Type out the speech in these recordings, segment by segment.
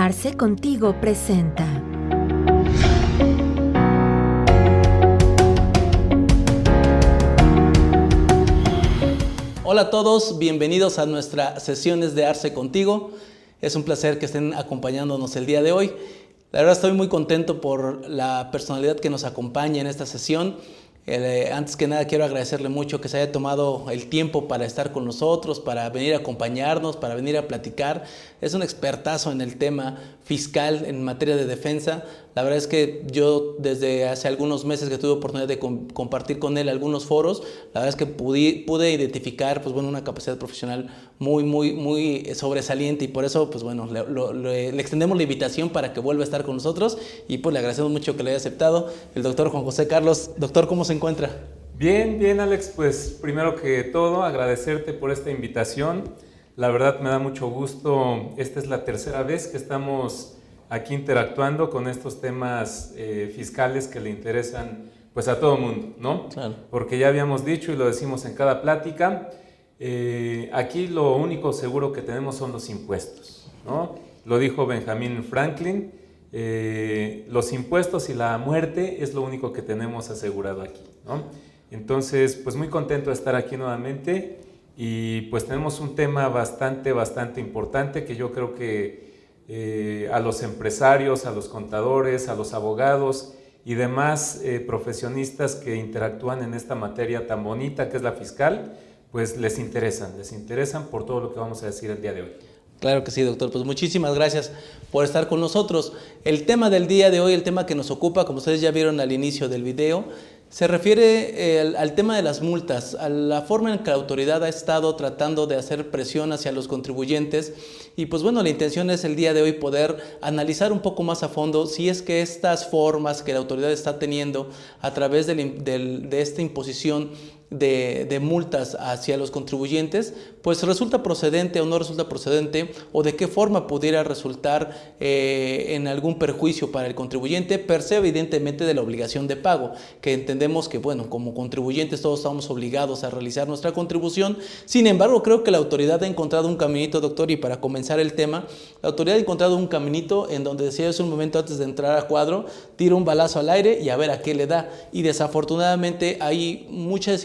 Arce Contigo presenta. Hola a todos, bienvenidos a nuestras sesiones de Arce Contigo. Es un placer que estén acompañándonos el día de hoy. La verdad estoy muy contento por la personalidad que nos acompaña en esta sesión. Antes que nada quiero agradecerle mucho que se haya tomado el tiempo para estar con nosotros, para venir a acompañarnos, para venir a platicar. Es un expertazo en el tema fiscal en materia de defensa. La verdad es que yo desde hace algunos meses que tuve oportunidad de compartir con él algunos foros, la verdad es que pude identificar una capacidad profesional muy sobresaliente, y por eso le extendemos la invitación para que vuelva a estar con nosotros, y pues le agradecemos mucho que lo haya aceptado el doctor Juan José Carlos. Doctor, ¿cómo se encuentra? Bien, Alex, pues primero que todo agradecerte por esta invitación. La verdad me da mucho gusto. Esta es la tercera vez que estamos aquí interactuando con estos temas fiscales que le interesan pues a todo mundo, ¿no? Claro. Porque ya habíamos dicho y lo decimos en cada plática, aquí lo único seguro que tenemos son los impuestos, ¿no? Lo dijo Benjamin Franklin, los impuestos y la muerte es lo único que tenemos asegurado aquí, ¿no? Entonces, pues muy contento de estar aquí nuevamente, y pues tenemos un tema bastante importante que yo creo que a los empresarios, a los contadores, a los abogados y demás profesionistas que interactúan en esta materia tan bonita que es la fiscal, pues les interesan por todo lo que vamos a decir el día de hoy. Claro que sí, doctor. Pues muchísimas gracias por estar con nosotros. El tema del día de hoy, el tema que nos ocupa, como ustedes ya vieron al inicio del video, se refiere al tema de las multas, a la forma en que la autoridad ha estado tratando de hacer presión hacia los contribuyentes. Y pues bueno, la intención es el día de hoy poder analizar un poco más a fondo si es que estas formas que la autoridad está teniendo a través de esta imposición de multas hacia los contribuyentes, pues resulta procedente o no resulta procedente, o de qué forma pudiera resultar en algún perjuicio para el contribuyente, per se evidentemente de la obligación de pago, que entendemos que como contribuyentes todos estamos obligados a realizar nuestra contribución. Sin embargo, creo que la autoridad ha encontrado un caminito, doctor, y para comenzar el tema, la autoridad ha encontrado un caminito en donde decía hace un momento antes de entrar a cuadro, tira un balazo al aire y a ver a qué le da, y desafortunadamente hay mucha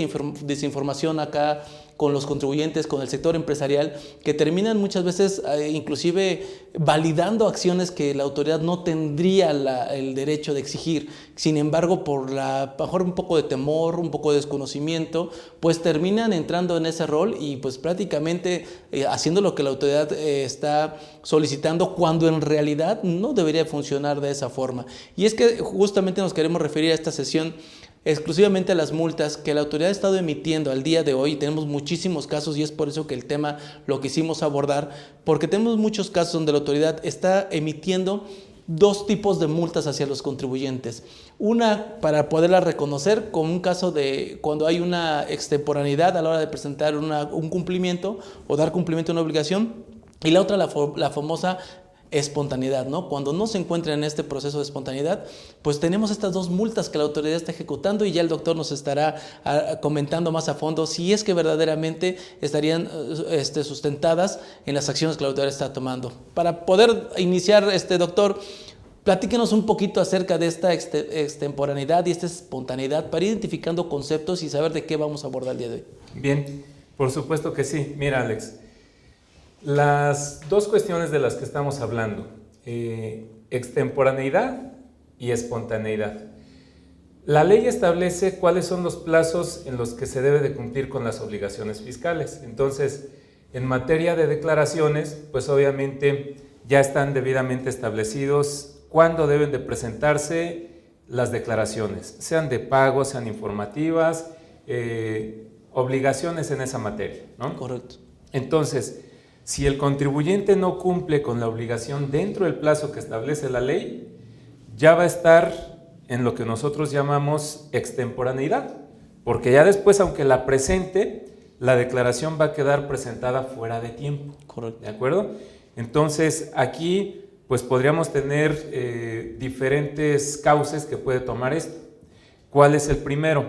desinformación acá con los contribuyentes, con el sector empresarial, que terminan muchas veces inclusive validando acciones que la autoridad no tendría el derecho de exigir. Sin embargo, por mejor un poco de temor, un poco de desconocimiento, pues terminan entrando en ese rol y pues prácticamente haciendo lo que la autoridad está solicitando, cuando en realidad no debería funcionar de esa forma. Y es que justamente nos queremos referir a esta sesión exclusivamente a las multas que la autoridad ha estado emitiendo al día de hoy. Tenemos muchísimos casos, y es por eso que el tema lo quisimos abordar, porque tenemos muchos casos donde la autoridad está emitiendo dos tipos de multas hacia los contribuyentes. Una, para poderla reconocer, como un caso de cuando hay una extemporaneidad a la hora de presentar un cumplimiento o dar cumplimiento a una obligación, y la otra, la famosa espontaneidad, ¿no? Cuando no se encuentra en este proceso de espontaneidad, pues tenemos estas dos multas que la autoridad está ejecutando, y ya el doctor nos estará comentando más a fondo si es que verdaderamente estarían sustentadas en las acciones que la autoridad está tomando. Para poder iniciar, doctor, platíquenos un poquito acerca de esta extemporaneidad y esta espontaneidad, para ir identificando conceptos y saber de qué vamos a abordar el día de hoy. Bien, por supuesto que sí. Mira, Alex, las dos cuestiones de las que estamos hablando, extemporaneidad y espontaneidad. La ley establece cuáles son los plazos en los que se debe de cumplir con las obligaciones fiscales. Entonces, en materia de declaraciones, pues obviamente ya están debidamente establecidos cuándo deben de presentarse las declaraciones, sean de pago, sean informativas, obligaciones en esa materia, ¿no? Correcto. Entonces, si el contribuyente no cumple con la obligación dentro del plazo que establece la ley, ya va a estar en lo que nosotros llamamos extemporaneidad, porque ya después, aunque la presente, la declaración va a quedar presentada fuera de tiempo. Correcto. ¿De acuerdo? Entonces, aquí pues podríamos tener diferentes cauces que puede tomar esto. ¿Cuál es el primero?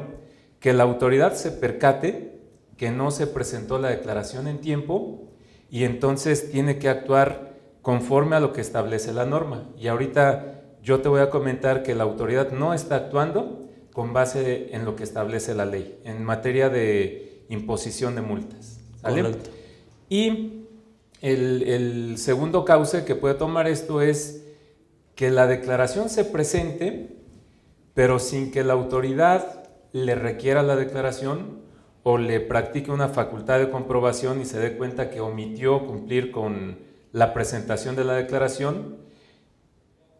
Que la autoridad se percate que no se presentó la declaración en tiempo, y entonces tiene que actuar conforme a lo que establece la norma. Y ahorita yo te voy a comentar que la autoridad no está actuando con base en lo que establece la ley en materia de imposición de multas. ¿Sale? Correcto. Y el segundo cauce que puede tomar esto es que la declaración se presente, pero sin que la autoridad le requiera la declaración o le practique una facultad de comprobación y se dé cuenta que omitió cumplir con la presentación de la declaración,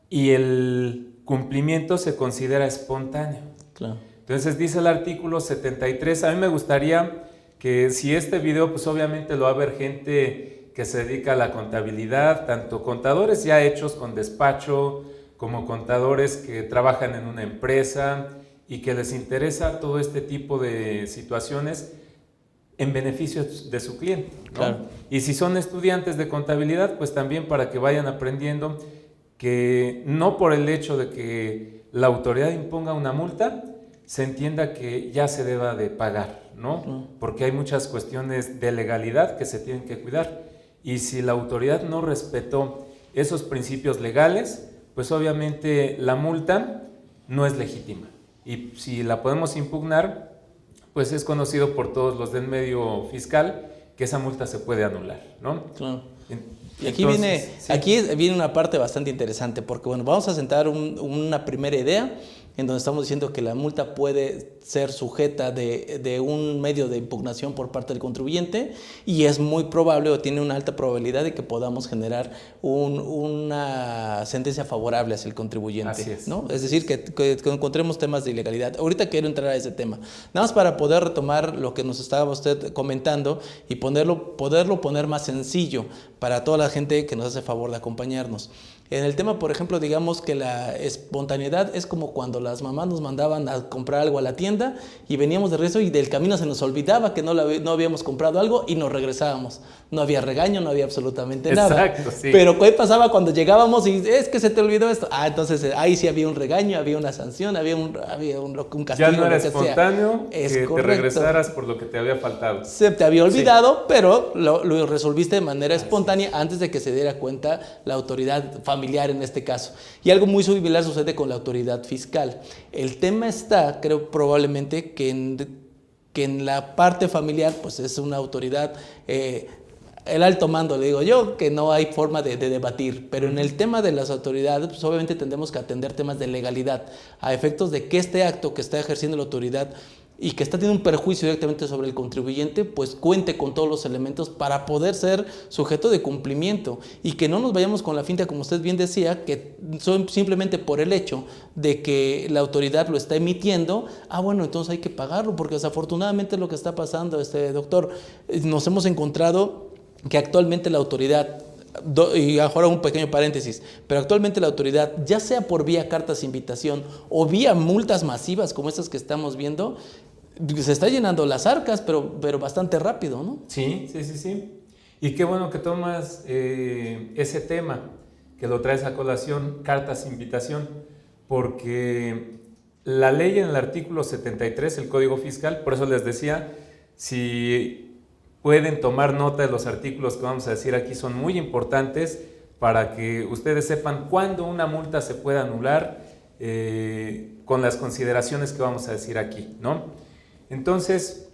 y el cumplimiento se considera espontáneo. Claro. Entonces dice el artículo 73, a mí me gustaría que si este video, pues obviamente lo va a ver gente que se dedica a la contabilidad, tanto contadores ya hechos con despacho, como contadores que trabajan en una empresa y que les interesa todo este tipo de situaciones en beneficio de su cliente, ¿no? Claro. Y si son estudiantes de contabilidad, pues también para que vayan aprendiendo que no por el hecho de que la autoridad imponga una multa, se entienda que ya se deba de pagar, ¿no? Porque hay muchas cuestiones de legalidad que se tienen que cuidar. Y si la autoridad no respetó esos principios legales, pues obviamente la multa no es legítima. Y si la podemos impugnar, pues es conocido por todos los del medio fiscal que esa multa se puede anular, ¿no? Claro. Y Entonces, aquí viene una parte bastante interesante, porque bueno, vamos a sentar una primera idea en donde estamos diciendo que la multa puede ser sujeta de un medio de impugnación por parte del contribuyente, y es muy probable o tiene una alta probabilidad de que podamos generar una sentencia favorable hacia el contribuyente. Así es. ¿No? Es decir, que encontremos temas de ilegalidad. Ahorita quiero entrar a ese tema. Nada más para poder retomar lo que nos estaba usted comentando y poderlo poner más sencillo para toda la gente que nos hace favor de acompañarnos. En el tema, por ejemplo, digamos que la espontaneidad es como cuando las mamás nos mandaban a comprar algo a la tienda y veníamos de regreso y del camino se nos olvidaba que no habíamos comprado algo y nos regresábamos. No había regaño, no había absolutamente nada. Exacto, sí. Pero ¿qué pasaba cuando llegábamos y es que se te olvidó esto? Entonces ahí sí había un regaño, había una sanción, había un castigo. Ya no era lo que espontáneo sea. Es que correcto. te regresaras por lo que te había faltado. Se te había olvidado, pero lo resolviste de manera espontánea antes de que se diera cuenta la autoridad familiar en este caso. Y algo muy similar sucede con la autoridad fiscal. El tema está, creo probablemente, que en la parte familiar, pues es una autoridad, el alto mando, le digo yo, que no hay forma de debatir. Pero en el tema de las autoridades, pues obviamente tendremos que atender temas de legalidad, a efectos de que este acto que está ejerciendo la autoridad y que está teniendo un perjuicio directamente sobre el contribuyente, pues cuente con todos los elementos para poder ser sujeto de cumplimiento, y que no nos vayamos con la finta, como usted bien decía, que son simplemente por el hecho de que la autoridad lo está emitiendo, bueno, entonces hay que pagarlo, porque desafortunadamente lo que está pasando, doctor, nos hemos encontrado que actualmente la autoridad, y ahora un pequeño paréntesis, pero actualmente la autoridad, ya sea por vía cartas de invitación o vía multas masivas como estas que estamos viendo, se está llenando las arcas, pero bastante rápido, ¿no? Sí. Y qué bueno que tomas ese tema, que lo traes a colación, cartas de invitación, porque la ley en el artículo 73, el Código Fiscal, por eso les decía, si pueden tomar nota de los artículos que vamos a decir aquí, son muy importantes para que ustedes sepan cuándo una multa se puede anular con las consideraciones que vamos a decir aquí, ¿no? Entonces,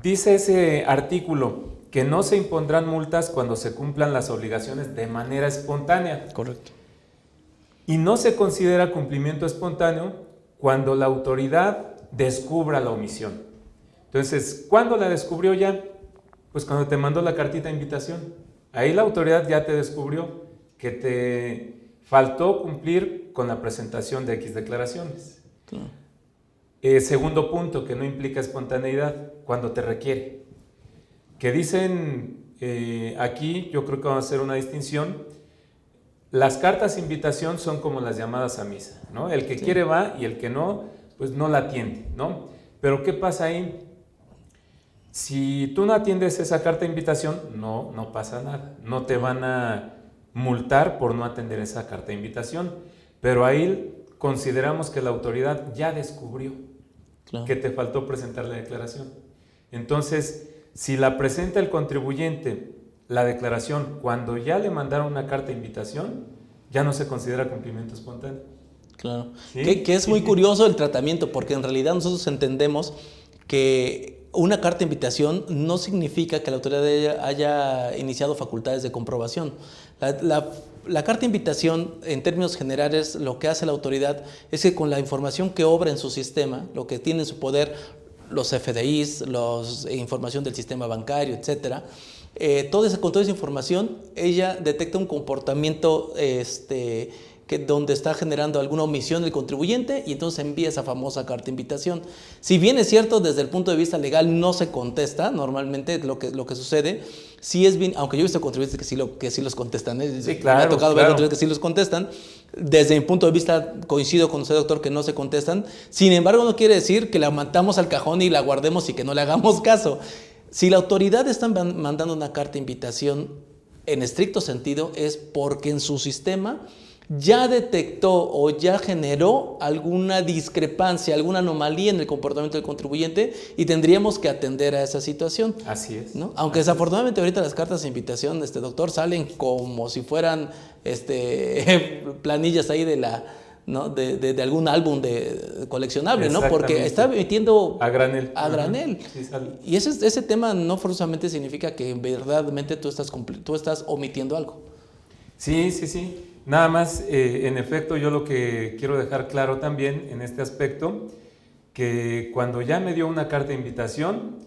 dice ese artículo que no se impondrán multas cuando se cumplan las obligaciones de manera espontánea. Correcto. Y no se considera cumplimiento espontáneo cuando la autoridad descubra la omisión. Entonces, ¿cuándo la descubrió ya? Pues cuando te mandó la cartita de invitación. Ahí la autoridad ya te descubrió que te faltó cumplir con la presentación de X declaraciones. Claro. Segundo punto, que no implica espontaneidad, cuando te requiere. Que dicen aquí, yo creo que vamos a hacer una distinción. Las cartas de invitación son como las llamadas a misa, ¿no? El que quiere va y el que no, pues no la atiende, ¿no? Pero ¿qué pasa ahí? Si tú no atiendes esa carta de invitación, no pasa nada. No te van a multar por no atender esa carta de invitación. Pero ahí consideramos que la autoridad ya descubrió que te faltó presentar la declaración. Entonces, si la presenta el contribuyente, la declaración, cuando ya le mandaron una carta de invitación, ya no se considera cumplimiento espontáneo. Claro. ¿Sí? Que es muy curioso el tratamiento, porque en realidad nosotros entendemos que una carta de invitación no significa que la autoridad haya iniciado facultades de comprobación. La carta de invitación, en términos generales, lo que hace la autoridad es que con la información que obra en su sistema, lo que tiene en su poder los FDIs, información del sistema bancario, etcétera, con toda esa información, ella detecta un comportamiento donde está generando alguna omisión del contribuyente y entonces envía esa famosa carta de invitación. Si bien es cierto, desde el punto de vista legal no se contesta normalmente lo que sucede, sí es bien, aunque yo he visto contribuyentes que sí los contestan, Sí, claro, me ha tocado ver claro. contribuyentes que sí los contestan. Desde mi punto de vista coincido con usted, doctor, que no se contestan. Sin embargo, no quiere decir que la matamos al cajón y la guardemos y que no le hagamos caso. Si la autoridad está mandando una carta de invitación en estricto sentido, es porque en su sistema ya detectó o ya generó alguna discrepancia, alguna anomalía en el comportamiento del contribuyente y tendríamos que atender a esa situación. Así es. ¿No? Aunque desafortunadamente ahorita las cartas de invitación, doctor, salen como si fueran planillas ahí de algún álbum coleccionable, ¿no? Porque está emitiendo a granel. A granel. Sí, sale. Y ese tema no forzosamente significa que verdaderamente tú estás omitiendo algo. Sí. Nada más, en efecto, yo lo que quiero dejar claro también en este aspecto, que cuando ya me dio una carta de invitación,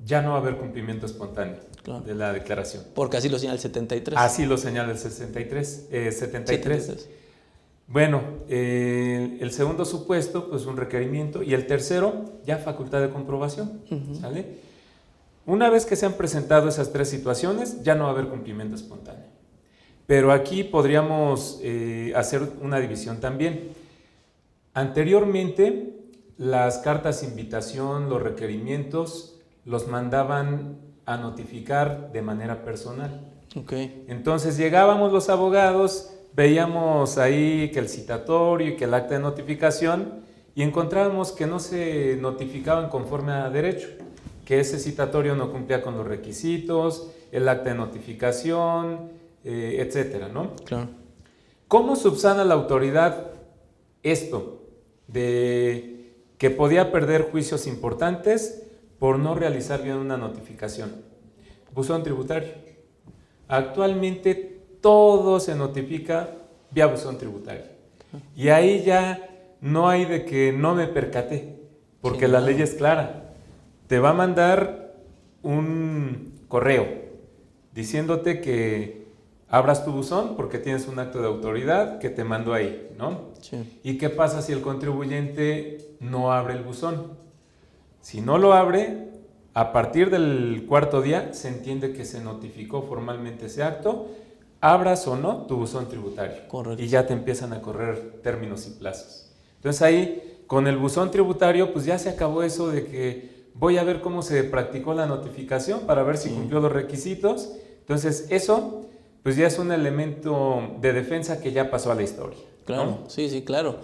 ya no va a haber cumplimiento espontáneo de la declaración. Porque así lo señala el 73. Así lo señala el 73. Bueno, el segundo supuesto, pues un requerimiento, y el tercero, ya facultad de comprobación. ¿Sale? Una vez que se han presentado esas tres situaciones, ya no va a haber cumplimiento espontáneo. Pero aquí podríamos hacer una división también. Anteriormente, las cartas de invitación, los requerimientos, los mandaban a notificar de manera personal. Okay. Entonces llegábamos los abogados, veíamos ahí que el citatorio y que el acta de notificación y encontrábamos que no se notificaban conforme a derecho, que ese citatorio no cumplía con los requisitos, el acta de notificación, etcétera, ¿no? Claro. ¿Cómo subsana la autoridad esto de que podía perder juicios importantes por no realizar bien una notificación? Buzón tributario. Actualmente todo se notifica vía buzón tributario. Y ahí ya no hay de que no me percaté, porque la ley es clara. Te va a mandar un correo diciéndote que abras tu buzón porque tienes un acto de autoridad que te mandó ahí, ¿no? Sí. ¿Y qué pasa si el contribuyente no abre el buzón? Si no lo abre, a partir del cuarto día se entiende que se notificó formalmente ese acto, abras o no tu buzón tributario. Correcto. Y ya te empiezan a correr términos y plazos. Entonces ahí, con el buzón tributario, pues ya se acabó eso de que voy a ver cómo se practicó la notificación para ver si cumplió los requisitos. Entonces eso pues ya es un elemento de defensa que ya pasó a la historia. Claro, ¿no? sí, claro.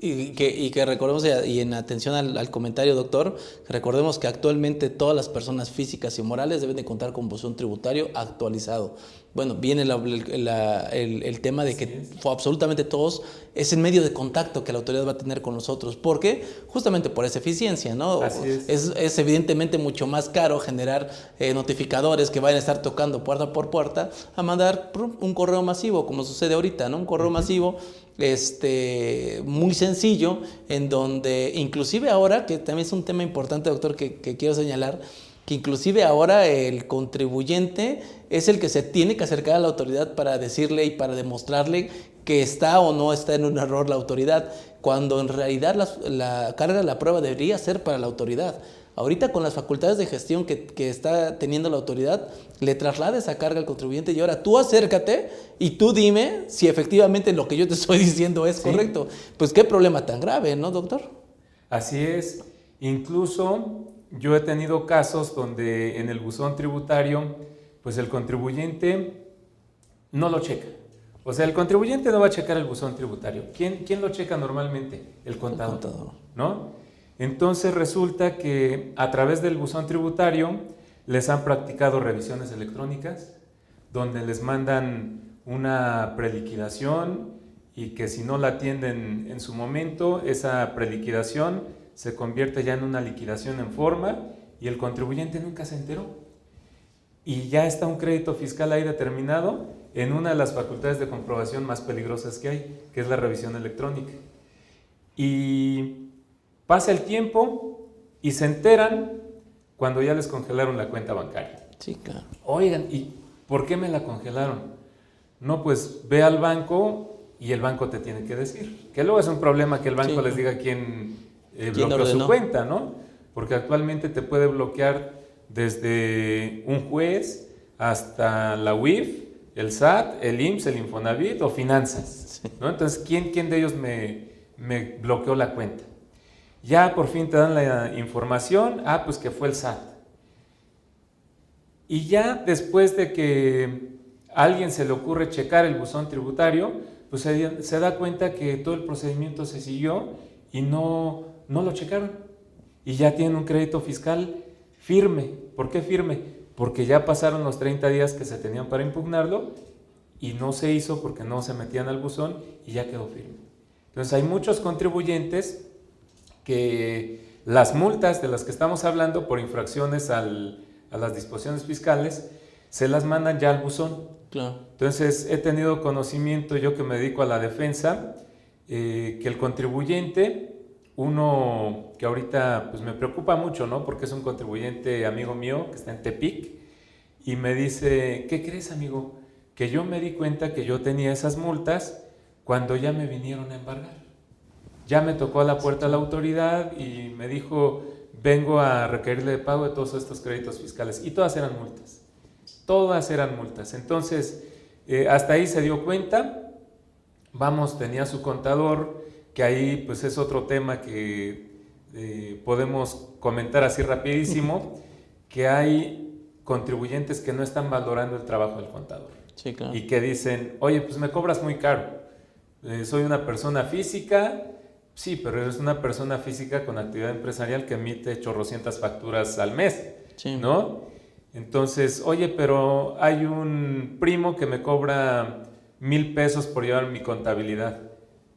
Y que recordemos, y en atención al comentario, doctor, recordemos que actualmente todas las personas físicas y morales deben de contar con buzón tributario actualizado. Bueno, viene el tema de que absolutamente todos es el medio de contacto que la autoridad va a tener con nosotros. ¿Por qué? Justamente por esa eficiencia, ¿no? Así Es evidentemente mucho más caro generar notificadores que vayan a estar tocando puerta por puerta a mandar un correo masivo, como sucede ahorita, ¿no? Un correo masivo muy sencillo, en donde inclusive ahora, que también es un tema importante, doctor, que quiero señalar, que inclusive ahora el contribuyente es el que se tiene que acercar a la autoridad para decirle y para demostrarle que está o no está en un error la autoridad, cuando en realidad la carga de la prueba debería ser para la autoridad. Ahorita con las facultades de gestión que está teniendo la autoridad, le traslada esa carga al contribuyente y ahora tú acércate y tú dime si efectivamente lo que yo te estoy diciendo es correcto. Pues qué problema tan grave, ¿no, doctor? Así es. Incluso yo he tenido casos donde en el buzón tributario, pues el contribuyente no lo checa. O sea, el contribuyente no va a checar el buzón tributario. ¿Quién lo checa normalmente? El contador. El contador. ¿No? Entonces resulta que a través del buzón tributario les han practicado revisiones electrónicas, donde les mandan una preliquidación y que si no la atienden en su momento, esa preliquidación se convierte ya en una liquidación en forma y el contribuyente nunca se enteró. Y ya está un crédito fiscal ahí determinado en una de las facultades de comprobación más peligrosas que hay, que es la revisión electrónica. Y pasa el tiempo y se enteran cuando ya les congelaron la cuenta bancaria. Sí, claro. Oigan, ¿y por qué me la congelaron? No, pues ve al banco y el banco te tiene que decir. Que luego es un problema que el banco les diga quién bloqueó su cuenta, ¿no? Porque actualmente te puede bloquear desde un juez hasta la UIF, el SAT, el IMSS, el Infonavit o Finanzas, ¿no? Entonces, ¿quién de ellos me bloqueó la cuenta? Ya por fin te dan la información, pues que fue el SAT. Y ya después de que a alguien se le ocurre checar el buzón tributario, pues se da cuenta que todo el procedimiento se siguió y no lo checaron. Y ya tienen un crédito fiscal firme. ¿Por qué firme? Porque ya pasaron los 30 días que se tenían para impugnarlo y no se hizo porque no se metían al buzón y ya quedó firme. Entonces hay muchos contribuyentes que las multas de las que estamos hablando por infracciones a las disposiciones fiscales se las mandan ya al buzón. Claro. Entonces he tenido conocimiento, yo que me dedico a la defensa, que el contribuyente, uno que ahorita pues me preocupa mucho, ¿no? Porque es un contribuyente amigo mío que está en Tepic y me dice, ¿qué crees, amigo? Que yo me di cuenta que yo tenía esas multas cuando ya me vinieron a embargar. Ya me tocó a la puerta la autoridad y me dijo, vengo a requerirle de pago de todos estos créditos fiscales. Y todas eran multas. Todas eran multas. Entonces, hasta ahí se dio cuenta. Tenía su contador, que ahí pues es otro tema que podemos comentar así rapidísimo, que hay contribuyentes que no están valorando el trabajo del contador. Sí, claro. Y que dicen, oye, pues me cobras muy caro. Soy una persona física. Sí, pero eres una persona física con actividad empresarial que emite chorrocientas facturas al mes, sí, ¿no? Entonces, oye, pero hay un primo que me cobra 1,000 pesos por llevar mi contabilidad.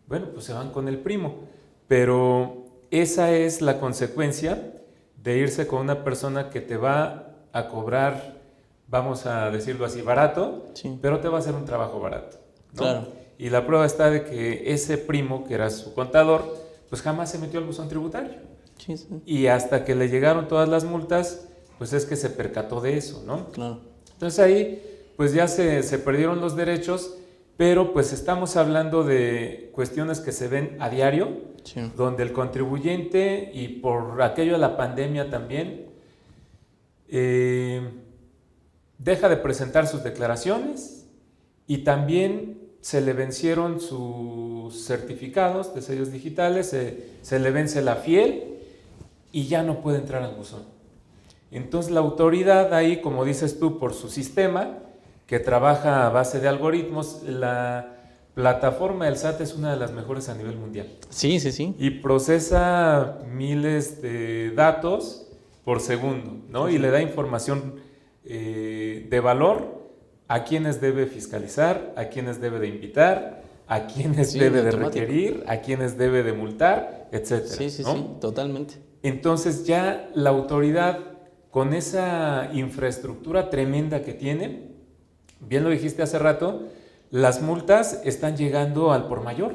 Bueno, pues se van con el primo, pero esa es la consecuencia de irse con una persona que te va a cobrar, vamos a decirlo así, barato, sí, pero te va a hacer un trabajo barato, ¿no? Claro. Y la prueba está de que ese primo, que era su contador, pues jamás se metió al buzón tributario. Sí, sí. Y hasta que le llegaron todas las multas, pues es que se percató de eso, ¿no? Claro. Entonces ahí, pues ya se perdieron los derechos, pero pues estamos hablando de cuestiones que se ven a diario, sí, donde el contribuyente, y por aquello de la pandemia también, deja de presentar sus declaraciones y también se le vencieron sus certificados de sellos digitales, se le vence la fiel y ya no puede entrar al buzón. Entonces la autoridad ahí, como dices tú, por su sistema, que trabaja a base de algoritmos, la plataforma del SAT es una de las mejores a nivel mundial. Sí, sí, sí. Y procesa miles de datos por segundo, ¿no? Sí, sí. Y le da información de valor a quienes debe fiscalizar, a quienes debe de invitar, a quienes debe de requerir, a quienes debe de multar, etcétera. Sí, sí, ¿no? Sí, totalmente. Entonces ya la autoridad, con esa infraestructura tremenda que tiene, bien lo dijiste hace rato, las multas están llegando al por mayor,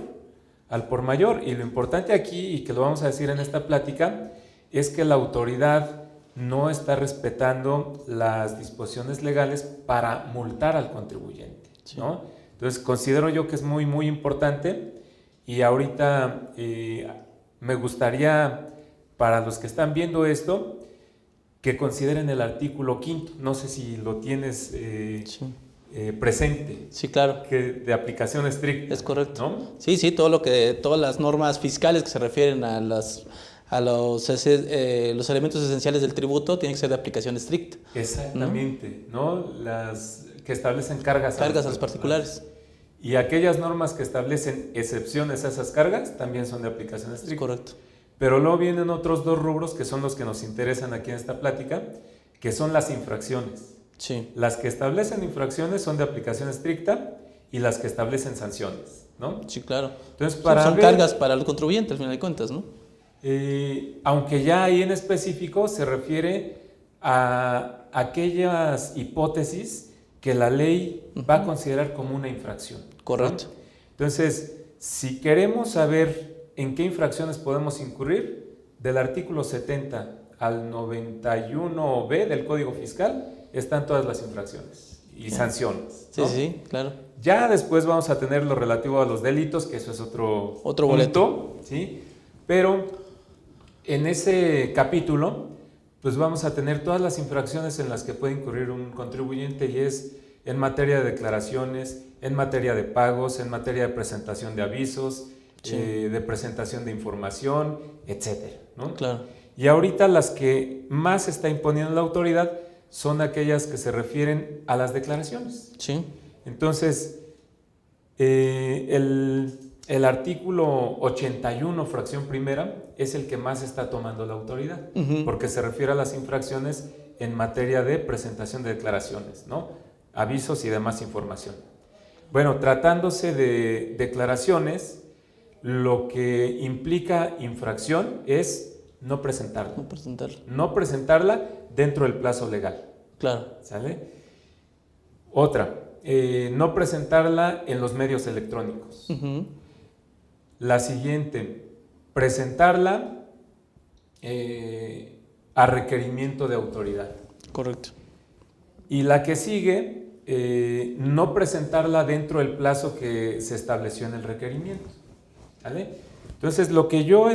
y lo importante aquí, y que lo vamos a decir en esta plática, es que la autoridad no está respetando las disposiciones legales para multar al contribuyente, sí, ¿no? Entonces considero yo que es muy, muy importante y ahorita me gustaría, para los que están viendo esto, que consideren el artículo 5º, no sé si lo tienes sí, presente. Sí, claro. Que de aplicación estricta. Es correcto. ¿No? Sí, sí, todas las normas fiscales que se refieren a los elementos esenciales del tributo tienen que ser de aplicación estricta. Exactamente, ¿no? Las que establecen cargas a los particulares. Y aquellas normas que establecen excepciones a esas cargas también son de aplicación estricta. Es correcto. Pero luego vienen otros dos rubros que son los que nos interesan aquí en esta plática, que son las infracciones. Sí. Las que establecen infracciones son de aplicación estricta y las que establecen sanciones, ¿no? Sí, claro. Entonces, Son cargas para el contribuyente, al final de cuentas, ¿no? Aunque ya ahí en específico se refiere a aquellas hipótesis que la ley va a considerar como una infracción, ¿no? Correcto. Entonces, si queremos saber en qué infracciones podemos incurrir, del artículo 70 al 91b del Código Fiscal están todas las infracciones y sanciones, ¿no? Sí, claro. Ya después vamos a tener lo relativo a los delitos, que eso es otro boleto, ¿sí? Pero en ese capítulo, pues vamos a tener todas las infracciones en las que puede incurrir un contribuyente, y es en materia de declaraciones, en materia de pagos, en materia de presentación de avisos, de presentación de información, etcétera, ¿no? Claro. Y ahorita las que más está imponiendo la autoridad son aquellas que se refieren a las declaraciones. Sí. Entonces, el artículo 81, fracción primera, es el que más está tomando la autoridad, porque se refiere a las infracciones en materia de presentación de declaraciones, ¿no? Avisos y demás información. Bueno, tratándose de declaraciones, lo que implica infracción es no presentarla. No presentarla. No presentarla dentro del plazo legal. Claro. ¿Sale? Otra, no presentarla en los medios electrónicos. La siguiente, presentarla a requerimiento de autoridad. Correcto. Y la que sigue, no presentarla dentro del plazo que se estableció en el requerimiento. ¿Vale? Entonces, lo que yo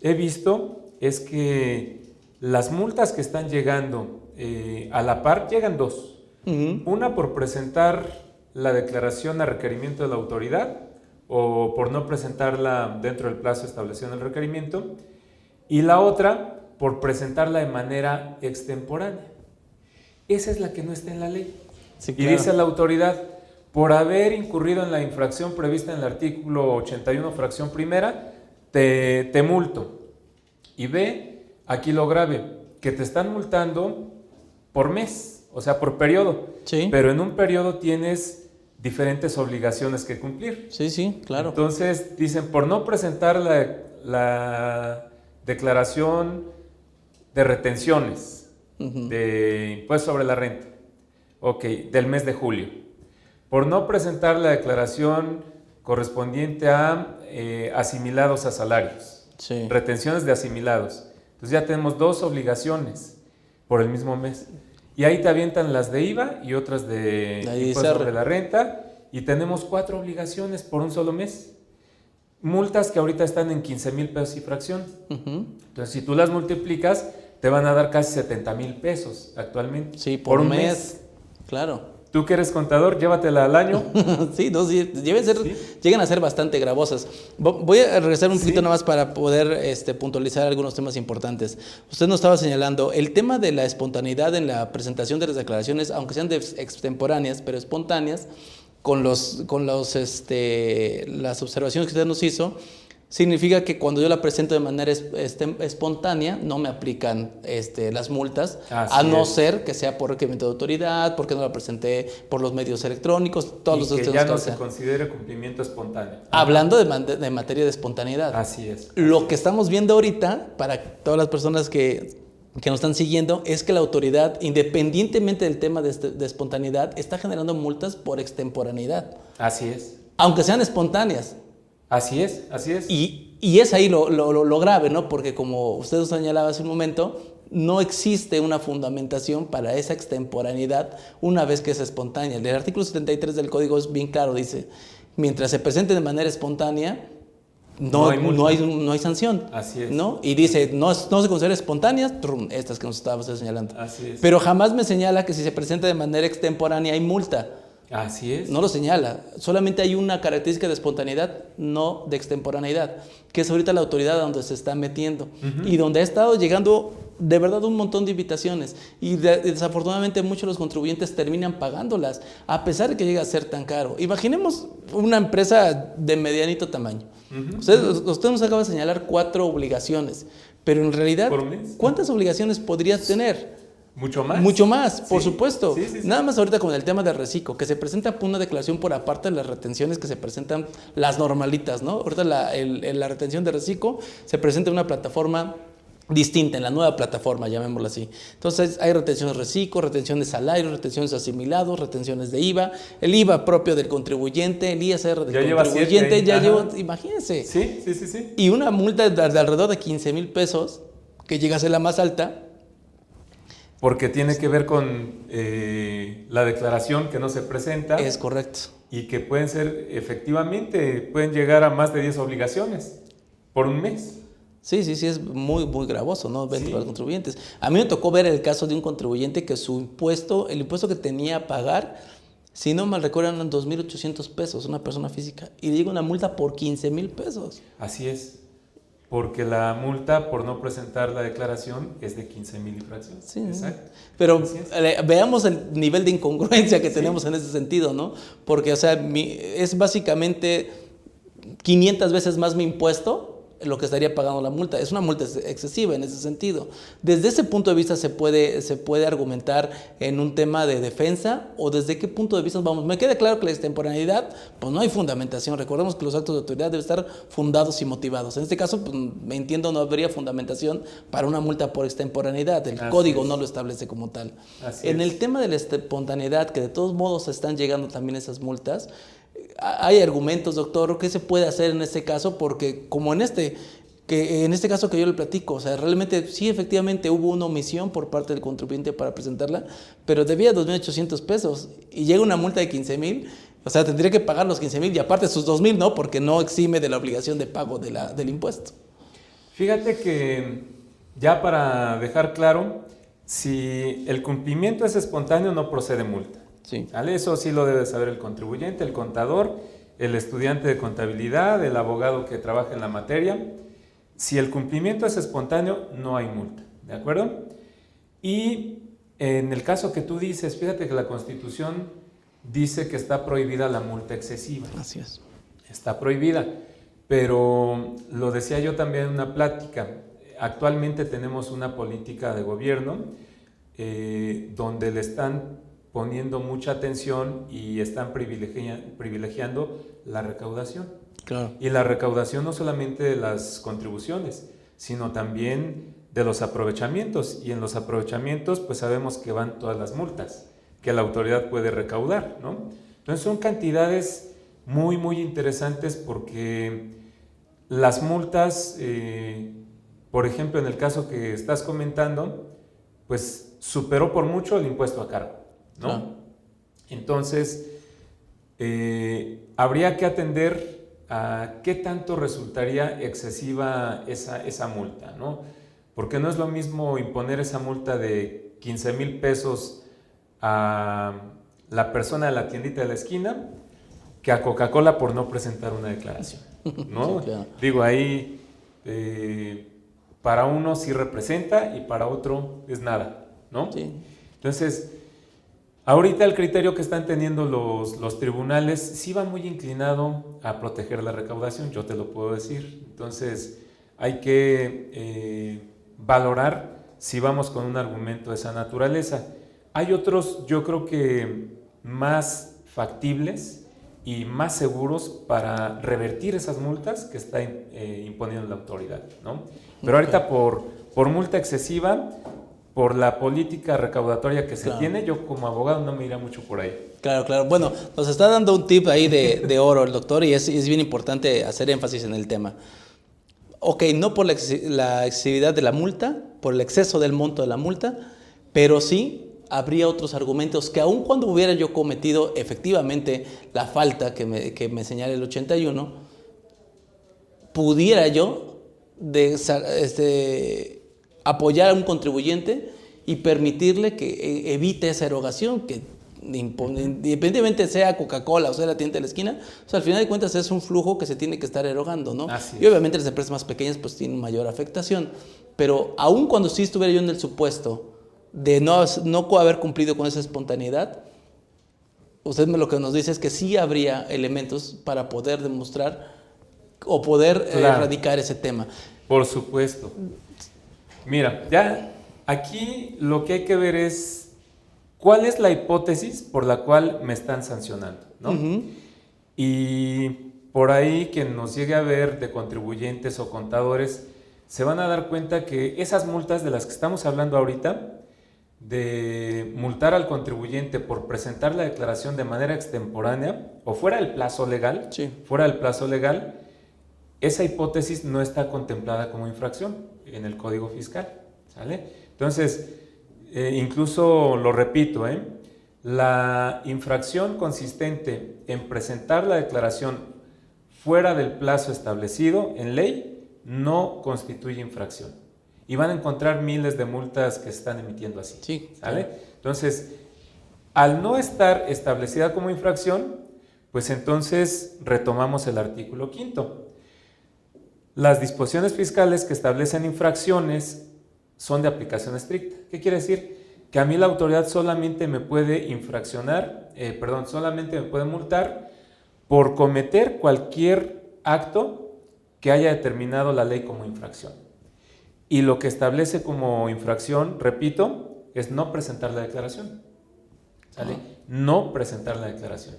he visto es que las multas que están llegando a la par, llegan dos. Una por presentar la declaración a requerimiento de la autoridad o por no presentarla dentro del plazo establecido en el requerimiento, y la otra por presentarla de manera extemporánea. Esa es la que no está en la ley. Sí, claro. Y dice la autoridad, por haber incurrido en la infracción prevista en el artículo 81, fracción primera, te multo. Y ve, aquí lo grave, que te están multando por mes, o sea, por periodo. Sí. Pero en un periodo tienes diferentes obligaciones que cumplir. Sí, claro. Entonces, dicen, por no presentar la declaración de retenciones de impuesto sobre la renta, del mes de julio, por no presentar la declaración correspondiente a asimilados a salarios, retenciones de asimilados. Entonces ya tenemos dos obligaciones por el mismo mes. Y ahí te avientan las de IVA y otras de impuesto sobre la renta, y tenemos 4 obligaciones por un solo mes. Multas que ahorita están en 15,000 pesos y fracción. Entonces, si tú las multiplicas, te van a dar casi 70,000 pesos actualmente. Sí, por un mes. Claro. Tú que eres contador, llévatela al año. Sí, llegan a ser bastante gravosas. Voy a regresar un poquito nada más para poder puntualizar algunos temas importantes. Usted nos estaba señalando el tema de la espontaneidad en la presentación de las declaraciones, aunque sean extemporáneas, pero espontáneas, con las observaciones que usted nos hizo. Significa que cuando yo la presento de manera espontánea, no me aplican las multas, no ser que sea por requerimiento de autoridad, porque no la presenté por los medios electrónicos, todos los que ya no se considere cumplimiento espontáneo. Hablando de materia de espontaneidad. Así es. Lo que estamos viendo ahorita, para todas las personas que nos están siguiendo, es que la autoridad, independientemente del tema de espontaneidad, está generando multas por extemporaneidad. Así es. Aunque sean espontáneas. Así es. Y es ahí lo grave, ¿no? Porque como usted nos señalaba hace un momento, no existe una fundamentación para esa extemporaneidad una vez que es espontánea. El artículo 73 del Código es bien claro, dice, mientras se presente de manera espontánea, no hay sanción. Así es. ¿No? Y dice, no se considera espontáneas, estas que nos estaba usted señalando. Así es. Pero jamás me señala que si se presenta de manera extemporánea hay multa. Así es. No lo señala. Solamente hay una característica de espontaneidad, no de extemporaneidad, que es ahorita la autoridad donde se está metiendo y donde ha estado llegando de verdad un montón de invitaciones y desafortunadamente muchos de los contribuyentes terminan pagándolas a pesar de que llega a ser tan caro. Imaginemos una empresa de medianito tamaño. Usted nos acaba de señalar 4 obligaciones, pero en realidad, ¿cuántas obligaciones podrías tener? Mucho más. Mucho más, por Sí, supuesto. sí. Nada más ahorita con el tema del reciclo, que se presenta una declaración por aparte de las retenciones que se presentan las normalitas, ¿no? Ahorita la retención de reciclo se presenta en una plataforma distinta, en la nueva plataforma, llamémosla así. Entonces hay retenciones de reciclo, retención de salario, retenciones asimilados, retenciones de IVA, el IVA propio del contribuyente, el ISR del Ya contribuyente, lleva 7, ya ajá. lleva, imagínense. Sí. Y una multa de alrededor de 15,000 pesos, que llega a ser la más alta. Porque tiene que ver con la declaración que no se presenta. Es correcto. Y que pueden ser, efectivamente, pueden llegar a más de 10 obligaciones por un mes. Sí, es muy, muy gravoso, ¿no? Ver Sí. para los contribuyentes. A mí me tocó ver el caso de un contribuyente que su impuesto, el impuesto que tenía a pagar, si no mal recuerdo, eran 2,800 pesos, una persona física, y le llega una multa por 15,000 pesos. Así es. Porque la multa por no presentar la declaración es de 15,000 infracciones. Sí, Exacto. pero Así es. veamos el nivel de incongruencia que Sí. tenemos en ese sentido, ¿no? Porque, o sea, es básicamente 500 veces más mi impuesto lo que estaría pagando la multa. Es una multa excesiva en ese sentido. Desde ese punto de vista se puede argumentar en un tema de defensa, o desde qué punto de vista vamos. Me queda claro que la extemporaneidad, pues no hay fundamentación. Recordemos que los actos de autoridad deben estar fundados y motivados. En este caso, pues, me entiendo, no habría fundamentación para una multa por extemporaneidad. El Así código es. no lo establece como tal. Así En es. el tema de la espontaneidad, que de todos modos están llegando también esas multas, hay argumentos, doctor, ¿qué se puede hacer en este caso? Porque como en este caso que yo le platico, o sea, realmente sí, efectivamente hubo una omisión por parte del contribuyente para presentarla, pero debía 2,800 pesos y llega una multa de 15,000, o sea, tendría que pagar los 15,000 y aparte sus 2,000, ¿no? Porque no exime de la obligación de pago del impuesto. Fíjate que, ya para dejar claro, si el cumplimiento es espontáneo, no procede multa. Sí. ¿Vale? Eso sí lo debe saber el contribuyente, el contador, el estudiante de contabilidad, el abogado que trabaja en la materia. Si el cumplimiento es espontáneo, no hay multa, ¿de acuerdo? Y en el caso que tú dices, fíjate que la Constitución dice que está prohibida la multa excesiva. Así es. Está prohibida, pero lo decía yo también en una plática. Actualmente tenemos una política de gobierno donde le están poniendo mucha atención y están privilegiando la recaudación. Claro. Y la recaudación no solamente de las contribuciones, sino también de los aprovechamientos. Y en los aprovechamientos, pues sabemos que van todas las multas que la autoridad puede recaudar, ¿no? Entonces son cantidades muy, muy interesantes porque las multas, por ejemplo, en el caso que estás comentando, pues superó por mucho el impuesto a cargo, ¿no? Claro. Entonces, habría que atender a qué tanto resultaría excesiva esa multa, ¿no? Porque no es lo mismo imponer esa multa de 15,000 pesos a la persona de la tiendita de la esquina que a Coca-Cola por no presentar una declaración, ¿no? Sí, claro. Digo, ahí para uno sí representa y para otro es nada, ¿no? Sí. Entonces, ahorita el criterio que están teniendo los tribunales sí va muy inclinado a proteger la recaudación, yo te lo puedo decir. Entonces, hay que valorar si vamos con un argumento de esa naturaleza. Hay otros, yo creo que más factibles y más seguros para revertir esas multas que está imponiendo la autoridad, ¿no? Pero ahorita por multa excesiva, por la política recaudatoria que se Claro. tiene, yo como abogado no me iría mucho por ahí. Claro, claro. Bueno, nos está dando un tip ahí de oro el doctor y es bien importante hacer énfasis en el tema. Ok, no por la excesividad de la multa, por el exceso del monto de la multa, pero sí habría otros argumentos que aun cuando hubiera yo cometido efectivamente la falta que me señala el 81, pudiera yo apoyar a un contribuyente y permitirle que evite esa erogación, que independientemente sea Coca-Cola o sea la tienda de la esquina, o sea, al final de cuentas es un flujo que se tiene que estar erogando, ¿no? Así Y es. obviamente las empresas más pequeñas pues tienen mayor afectación, pero aun cuando sí estuviera yo en el supuesto de no haber cumplido con esa espontaneidad, usted lo que nos dice es que sí habría elementos para poder demostrar o poder Claro. erradicar ese tema. Por supuesto. Mira, ya Aquí lo que hay que ver es cuál es la hipótesis por la cual me están sancionando, ¿no? Y por ahí quien nos llegue a ver de contribuyentes o contadores se van a dar cuenta que esas multas de las que estamos hablando ahorita, de multar al contribuyente por presentar la declaración de manera extemporánea o fuera del plazo legal, esa hipótesis no está contemplada como infracción en el Código Fiscal, ¿sale? Entonces, incluso lo repito, la infracción consistente en presentar la declaración fuera del plazo establecido en ley no constituye infracción. Y van a encontrar miles de multas que se están emitiendo así. Sí, ¿sale? claro. Entonces, al no estar establecida como infracción, pues entonces retomamos el artículo 5º. Las disposiciones fiscales que establecen infracciones son de aplicación estricta. ¿Qué quiere decir? Que a mí la autoridad solamente me puede solamente me puede multar por cometer cualquier acto que haya determinado la ley como infracción. Y lo que establece como infracción, repito, es no presentar la declaración. ¿Sale? No presentar la declaración.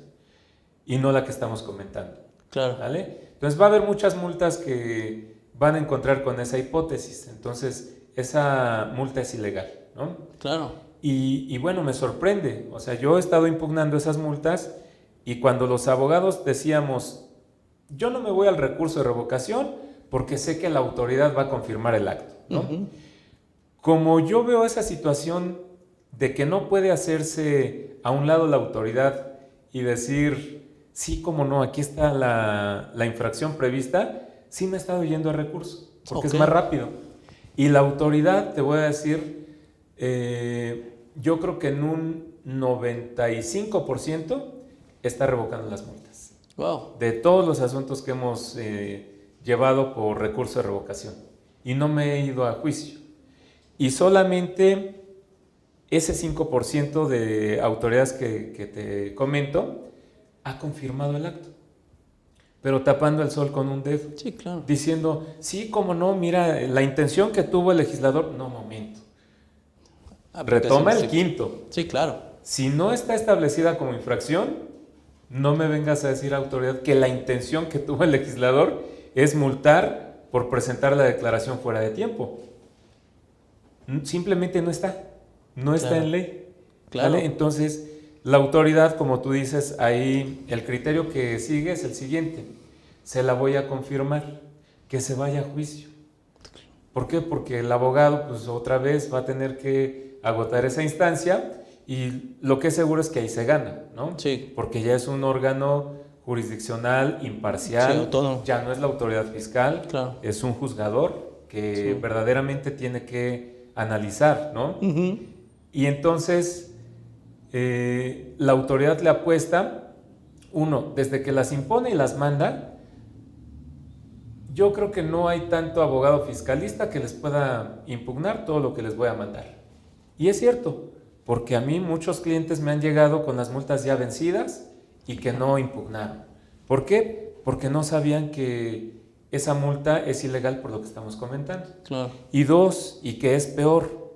Y no la que estamos comentando. Claro. ¿Vale? Entonces va a haber muchas multas que van a encontrar con esa hipótesis. Entonces esa multa es ilegal, ¿no? Claro. Y bueno, me sorprende. O sea, yo he estado impugnando esas multas y cuando los abogados decíamos, yo no me voy al recurso de revocación porque sé que la autoridad va a confirmar el acto, ¿no? Como yo veo esa situación de que no puede hacerse a un lado la autoridad y decir, sí, cómo no, aquí está la infracción prevista, sí me he estado yendo a recurso, porque es más rápido. Y la autoridad, te voy a decir, yo creo que en un 95% está revocando las multas. Wow. De todos los asuntos que hemos llevado por recurso de revocación. Y no me he ido a juicio. Y solamente ese 5% de autoridades que te comento ha confirmado el acto. Pero tapando el sol con un dedo. Sí, claro. Diciendo, sí, cómo no, mira, la intención que tuvo el legislador. No, momento. Retoma el 5º. Sí, claro. Si no está establecida como infracción, no me vengas a decir, autoridad, que la intención que tuvo el legislador es multar por presentar la declaración fuera de tiempo. Simplemente no está. No está en ley. Claro. ¿Vale? Entonces, la autoridad, como tú dices, ahí el criterio que sigue es el siguiente. Se la voy a confirmar, que se vaya a juicio. ¿Por qué? Porque el abogado, pues otra vez va a tener que agotar esa instancia y lo que es seguro es que ahí se gana, ¿no? Sí. Porque ya es un órgano jurisdiccional, imparcial, sí, autónomo. Ya no es la autoridad fiscal, claro. Es un juzgador que verdaderamente tiene que analizar, ¿no? Y entonces la autoridad le apuesta, uno, desde que las impone y las manda, yo creo que no hay tanto abogado fiscalista que les pueda impugnar todo lo que les voy a mandar. Y es cierto, porque a mí muchos clientes me han llegado con las multas ya vencidas y que no impugnaron. ¿Por qué? Porque no sabían que esa multa es ilegal por lo que estamos comentando. Claro. Y dos, y que es peor,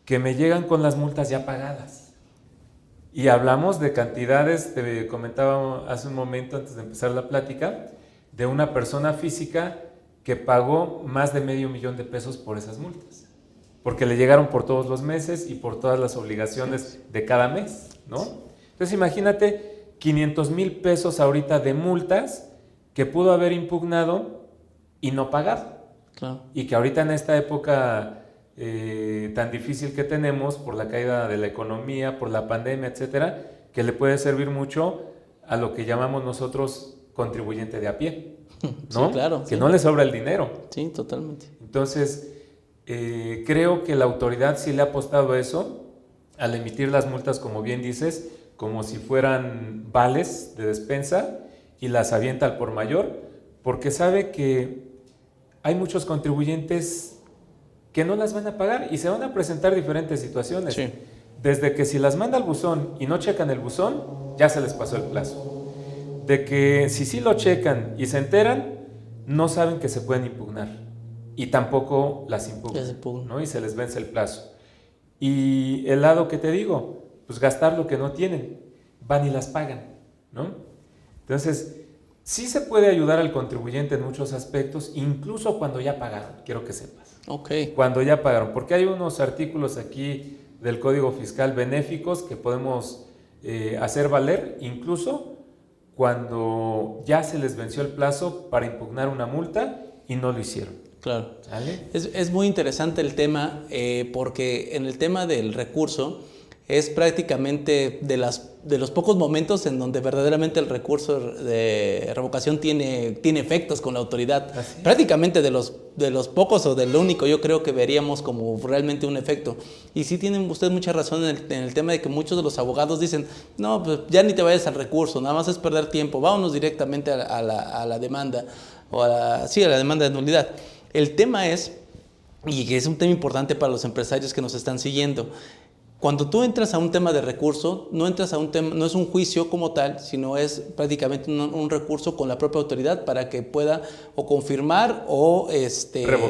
que me llegan con las multas ya pagadas. Y hablamos de cantidades, te comentaba hace un momento antes de empezar la plática, de una persona física que pagó más de $500,000 por esas multas. Porque le llegaron por todos los meses y por todas las obligaciones de cada mes, ¿no? Entonces imagínate $500,000 ahorita de multas que pudo haber impugnado y no pagado. Claro. Y que ahorita en esta época tan difícil que tenemos por la caída de la economía, por la pandemia, etcétera, que le puede servir mucho a lo que llamamos nosotros contribuyente de a pie, ¿no? Sí, claro. Que no le sobra el dinero. Sí, totalmente. Entonces, creo que la autoridad sí le ha apostado a eso, al emitir las multas, como bien dices, como si fueran vales de despensa y las avienta al por mayor, porque sabe que hay muchos contribuyentes que no las van a pagar y se van a presentar diferentes situaciones. Sí. Desde que si las manda al buzón y no checan el buzón, ya se les pasó el plazo. De que si sí lo checan y se enteran, no saben que se pueden impugnar. y tampoco las impugnan, Ya se impugna. ¿no? Y se les vence el plazo. Y el lado que te digo, pues gastar lo que no tienen, van y las pagan, ¿no? Entonces, sí se puede ayudar al contribuyente en muchos aspectos, incluso cuando ya pagaron, quiero que sepas. Ok. Cuando ya pagaron, porque hay unos artículos aquí del Código Fiscal benéficos que podemos hacer valer, incluso cuando ya se les venció el plazo para impugnar una multa y no lo hicieron. Claro. ¿Vale? Es muy interesante el tema porque en el tema del recurso es prácticamente de los pocos momentos en donde verdaderamente el recurso de revocación tiene efectos con la autoridad. Así es. Prácticamente de los pocos o del único yo creo que veríamos como realmente un efecto. Y sí tienen ustedes mucha razón en el tema de que muchos de los abogados dicen, no, pues ya ni te vayas al recurso, nada más es perder tiempo, vámonos directamente a la demanda, o a la demanda de nulidad. El tema es, y que es un tema importante para los empresarios que nos están siguiendo, cuando tú entras a un tema de recurso, no entras a un tema, no es un juicio como tal, sino es prácticamente un recurso con la propia autoridad para que pueda o confirmar o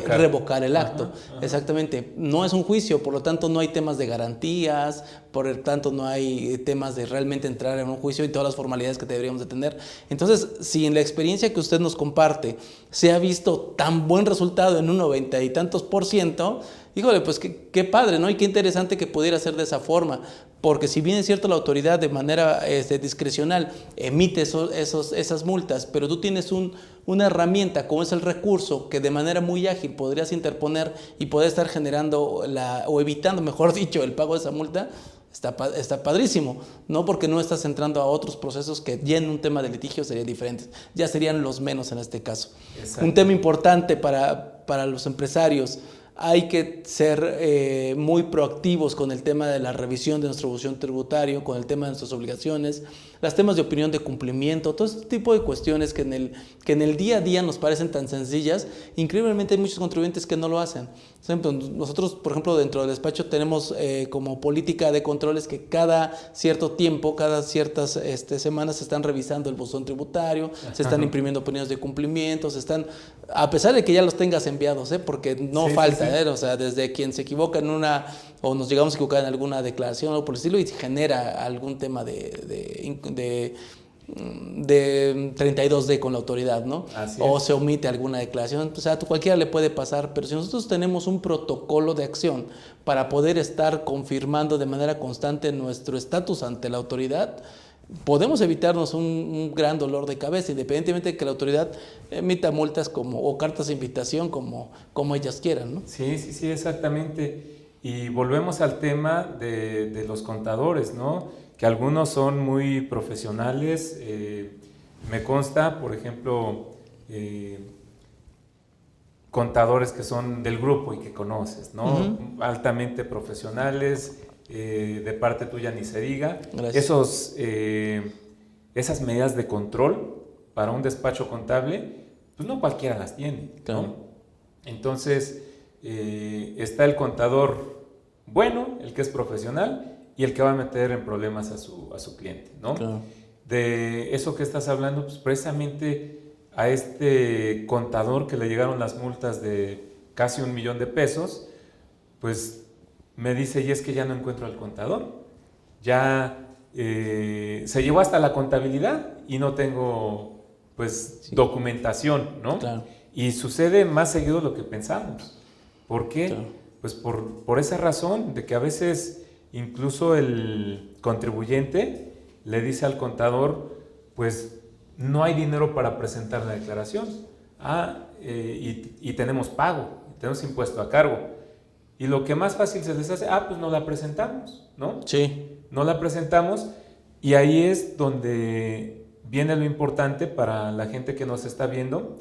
revocar el acto. Ajá. Exactamente. No es un juicio, por lo tanto no hay temas de garantías, por lo tanto no hay temas de realmente entrar en un juicio y todas las formalidades que deberíamos de tener. Entonces, si en la experiencia que usted nos comparte se ha visto tan buen resultado en un 90 y tantos %, híjole, pues qué padre, ¿no? Y qué interesante que pudiera ser de esa forma, porque si bien es cierto la autoridad de manera discrecional emite esas multas, pero tú tienes una herramienta como es el recurso que de manera muy ágil podrías interponer y poder estar generando o evitando, mejor dicho, el pago de esa multa. Está padrísimo, ¿no? Porque no estás entrando a otros procesos que ya en un tema de litigio serían diferentes, ya serían los menos en este caso. Exacto. Un tema importante para los empresarios, hay que ser muy proactivos con el tema de la revisión de nuestro buzón tributario, con el tema de nuestras obligaciones, los temas de opinión de cumplimiento, todo este tipo de cuestiones que en el día a día nos parecen tan sencillas. Increíblemente hay muchos contribuyentes que no lo hacen. Nosotros, por ejemplo, dentro del despacho tenemos como política de controles que cada cierto tiempo, cada ciertas semanas se están revisando el buzón tributario, se están imprimiendo opiniones de cumplimiento, a pesar de que ya los tengas enviados, porque no falta, sí. O sea, desde quien se equivoca o nos llegamos a equivocar en alguna declaración o algo por el estilo y genera algún tema de 32D con la autoridad, ¿no? O se omite alguna declaración, o sea, a cualquiera le puede pasar, pero si nosotros tenemos un protocolo de acción para poder estar confirmando de manera constante nuestro estatus ante la autoridad, podemos evitarnos un gran dolor de cabeza, independientemente de que la autoridad emita multas o cartas de invitación como ellas quieran, ¿no? Sí, exactamente. Y volvemos al tema de los contadores, ¿no? Que algunos son muy profesionales. Me consta, por ejemplo, contadores que son del grupo y que conoces, ¿no? Altamente profesionales. De parte tuya ni se diga. Gracias. Esas medidas de control para un despacho contable, pues no cualquiera las tiene, claro. ¿No? Entonces, está el contador bueno, el que es profesional, y el que va a meter en problemas a su cliente, ¿no? Claro. De eso que estás hablando, pues precisamente a este contador que le llegaron las multas de casi $1 millón, pues me dice, y es que ya no encuentro al contador, ya se llevó hasta la contabilidad y no tengo pues documentación, ¿no? Claro. Y sucede más seguido de lo que pensamos. ¿Por qué? Claro. Pues por esa razón de que a veces incluso el contribuyente le dice al contador, pues no hay dinero para presentar la declaración, y tenemos pago, tenemos impuesto a cargo. Y lo que más fácil se les hace, pues no la presentamos, ¿no? Sí. No la presentamos, y ahí es donde viene lo importante para la gente que nos está viendo,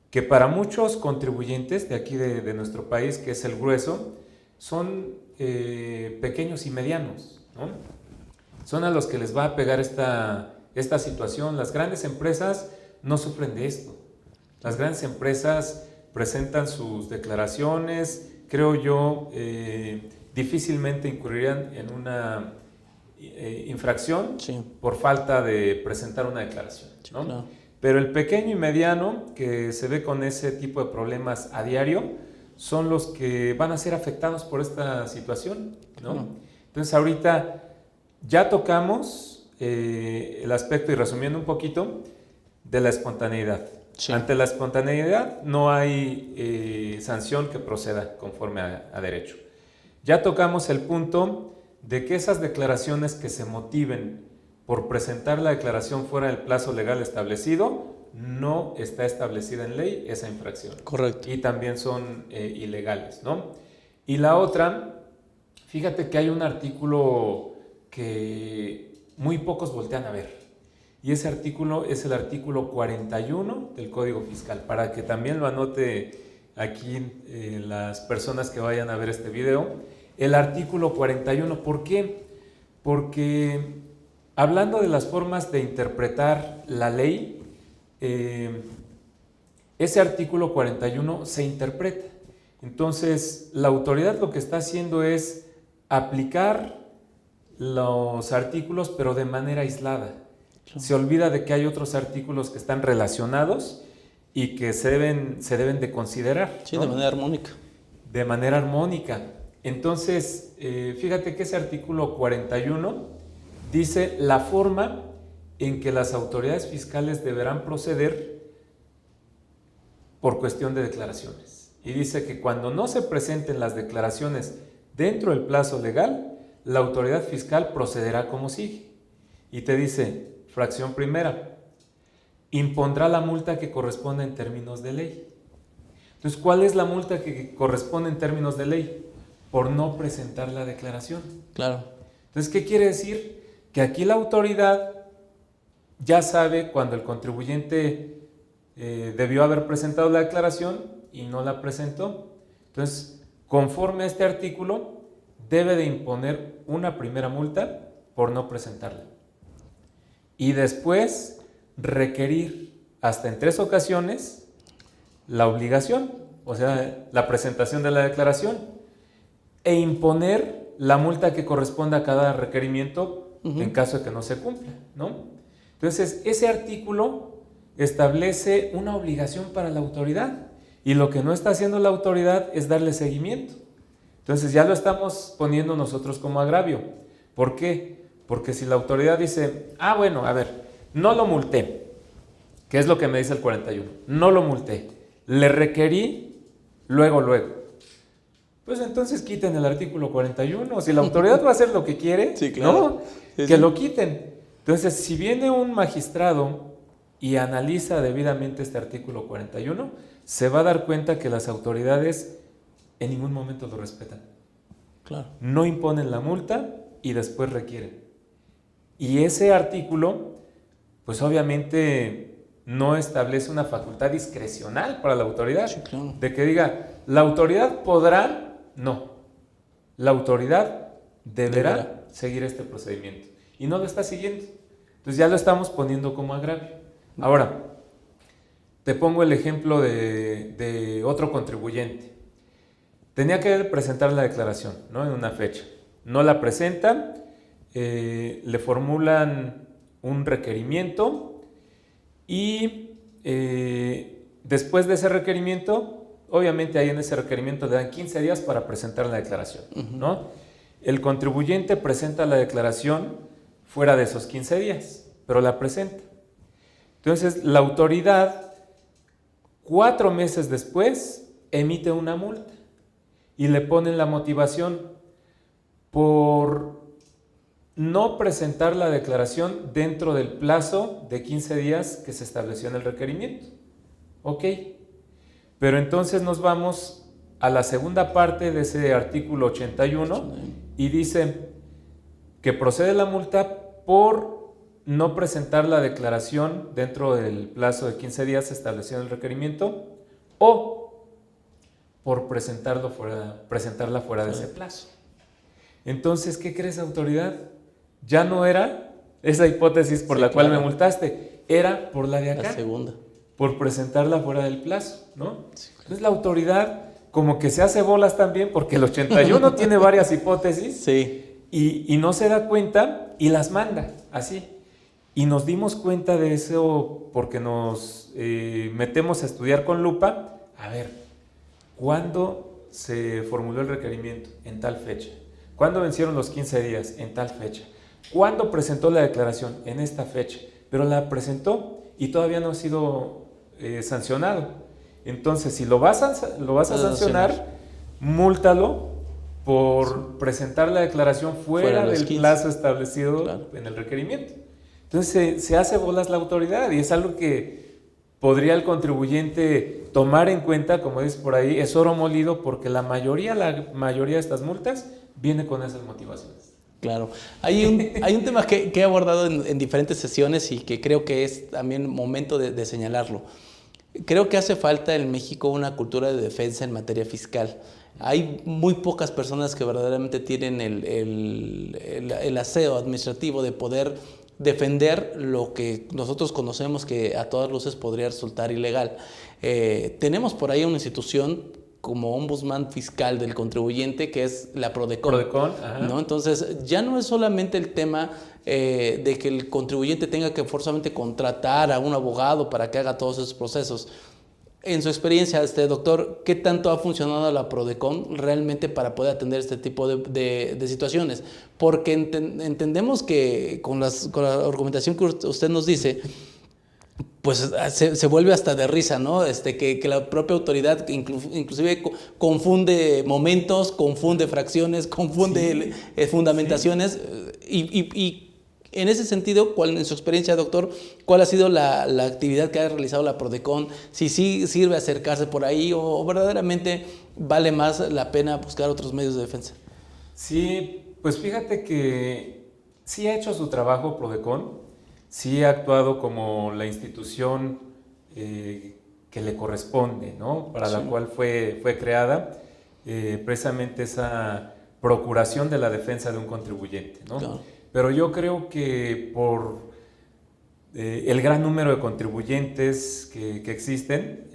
que para muchos contribuyentes de aquí de nuestro país, que es el grueso, son pequeños y medianos, ¿no? Son a los que les va a pegar esta situación. Las grandes empresas no sufren de esto. Las grandes empresas presentan sus declaraciones, creo yo, difícilmente incurrirían en una infracción por falta de presentar una declaración, ¿no? Claro. Pero el pequeño y mediano, que se ve con ese tipo de problemas a diario, son los que van a ser afectados por esta situación, ¿no? Claro. Entonces ahorita ya tocamos el aspecto, y resumiendo un poquito, de la espontaneidad. Sí. Ante la espontaneidad no hay sanción que proceda conforme a derecho. Ya tocamos el punto de que esas declaraciones que se motiven por presentar la declaración fuera del plazo legal establecido, no está establecida en ley esa infracción. Correcto. Y también son ilegales, ¿no? Y la otra, fíjate que hay un artículo que muy pocos voltean a ver. Y ese artículo es el artículo 41 del Código Fiscal, para que también lo anote aquí las personas que vayan a ver este video. El artículo 41, ¿por qué? Porque hablando de las formas de interpretar la ley, ese artículo 41 se interpreta. Entonces, la autoridad lo que está haciendo es aplicar los artículos, pero de manera aislada. Se olvida de que hay otros artículos que están relacionados y que se deben de considerar. Sí, ¿no? de manera armónica. De manera armónica. Entonces, fíjate que ese artículo 41 dice la forma en que las autoridades fiscales deberán proceder por cuestión de declaraciones. Y dice que cuando no se presenten las declaraciones dentro del plazo legal, la autoridad fiscal procederá como sigue. Y te dice, fracción primera, impondrá la multa que corresponde en términos de ley. Entonces, ¿cuál es la multa que corresponde en términos de ley? Por no presentar la declaración. Claro. Entonces, ¿qué quiere decir? Que aquí la autoridad ya sabe cuando el contribuyente debió haber presentado la declaración y no la presentó. Entonces, conforme a este artículo, debe de imponer una primera multa por no presentarla. Y después requerir hasta en 3 ocasiones la obligación, o sea, la presentación de la declaración, e imponer la multa que corresponda a cada requerimiento en caso de que no se cumpla, ¿no? Entonces, ese artículo establece una obligación para la autoridad y lo que no está haciendo la autoridad es darle seguimiento. Entonces, ya lo estamos poniendo nosotros como agravio. ¿Por qué? Porque si la autoridad dice, bueno, a ver, no lo multé, ¿qué es lo que me dice el 41? No lo multé, le requerí luego. Pues entonces quiten el artículo 41. Si la autoridad va a hacer lo que quiere, sí, claro. ¿no? Sí, que sí. lo quiten. Entonces, si viene un magistrado y analiza debidamente este artículo 41, se va a dar cuenta que las autoridades en ningún momento lo respetan. Claro. No imponen la multa y después requieren. Y ese artículo, pues obviamente no establece una facultad discrecional para la autoridad. Sí, claro. De que diga, la autoridad podrá, no. La autoridad deberá seguir este procedimiento. Y no lo está siguiendo. Entonces ya lo estamos poniendo como agravio. Ahora, te pongo el ejemplo de otro contribuyente. Tenía que presentar la declaración, ¿no? En una fecha. No la presenta, le formulan un requerimiento y después de ese requerimiento, obviamente ahí en ese requerimiento le dan 15 días para presentar la declaración, ¿no? El contribuyente presenta la declaración fuera de esos 15 días, pero la presenta. Entonces, la autoridad, 4 meses después, emite una multa y le ponen la motivación por no presentar la declaración dentro del plazo de 15 días que se estableció en el requerimiento. Ok, pero entonces nos vamos a la segunda parte de ese artículo 81 y dice que procede la multa por no presentar la declaración dentro del plazo de 15 días establecido en el requerimiento o por presentarla fuera de ese plazo. Entonces, ¿qué crees, autoridad? Ya no era esa hipótesis por la cual me multaste, era por la de acá. La segunda. Por presentarla fuera del plazo, ¿no? Sí, claro. Entonces la autoridad como que se hace bolas también porque el 81 tiene varias hipótesis sí. y no se da cuenta y las manda así. Y nos dimos cuenta de eso porque nos metemos a estudiar con lupa. A ver, ¿cuándo se formuló el requerimiento? En tal fecha. ¿Cuándo vencieron los 15 días? En tal fecha. ¿Cuándo presentó la declaración? En esta fecha. Pero la presentó y todavía no ha sido sancionado. Entonces, si lo vas a sancionar, múltalo por presentar la declaración fuera del plazo establecido en el requerimiento. Entonces se hace bolas la autoridad y es algo que podría el contribuyente tomar en cuenta, como dices por ahí, es oro molido porque la mayoría de estas multas viene con esas motivaciones. Claro. Hay un tema que he abordado en diferentes sesiones y que creo que es también momento de señalarlo. Creo que hace falta en México una cultura de defensa en materia fiscal. Hay muy pocas personas que verdaderamente tienen el aseo administrativo de poder defender lo que nosotros conocemos que a todas luces podría resultar ilegal. Tenemos por ahí una institución como ombudsman fiscal del contribuyente que es la Prodecon, ¿no? Entonces ya no es solamente el tema de que el contribuyente tenga que forzosamente contratar a un abogado para que haga todos esos procesos. En su experiencia, doctor, ¿qué tanto ha funcionado la Prodecon realmente para poder atender este tipo de situaciones? Porque entendemos que con la argumentación que usted nos dice, pues se vuelve hasta de risa, ¿no? Que la propia autoridad inclusive confunde momentos, confunde fracciones, confunde fundamentaciones y en ese sentido, en su experiencia, doctor, ¿cuál ha sido la actividad que ha realizado la Prodecon? Si sí sirve acercarse por ahí o verdaderamente vale más la pena buscar otros medios de defensa. Sí, pues fíjate que sí ha hecho su trabajo Prodecon, sí ha actuado como la institución que le corresponde, ¿no? Para la cual fue creada, precisamente esa procuración de la defensa de un contribuyente, ¿no? Claro. Pero yo creo que por el gran número de contribuyentes que existen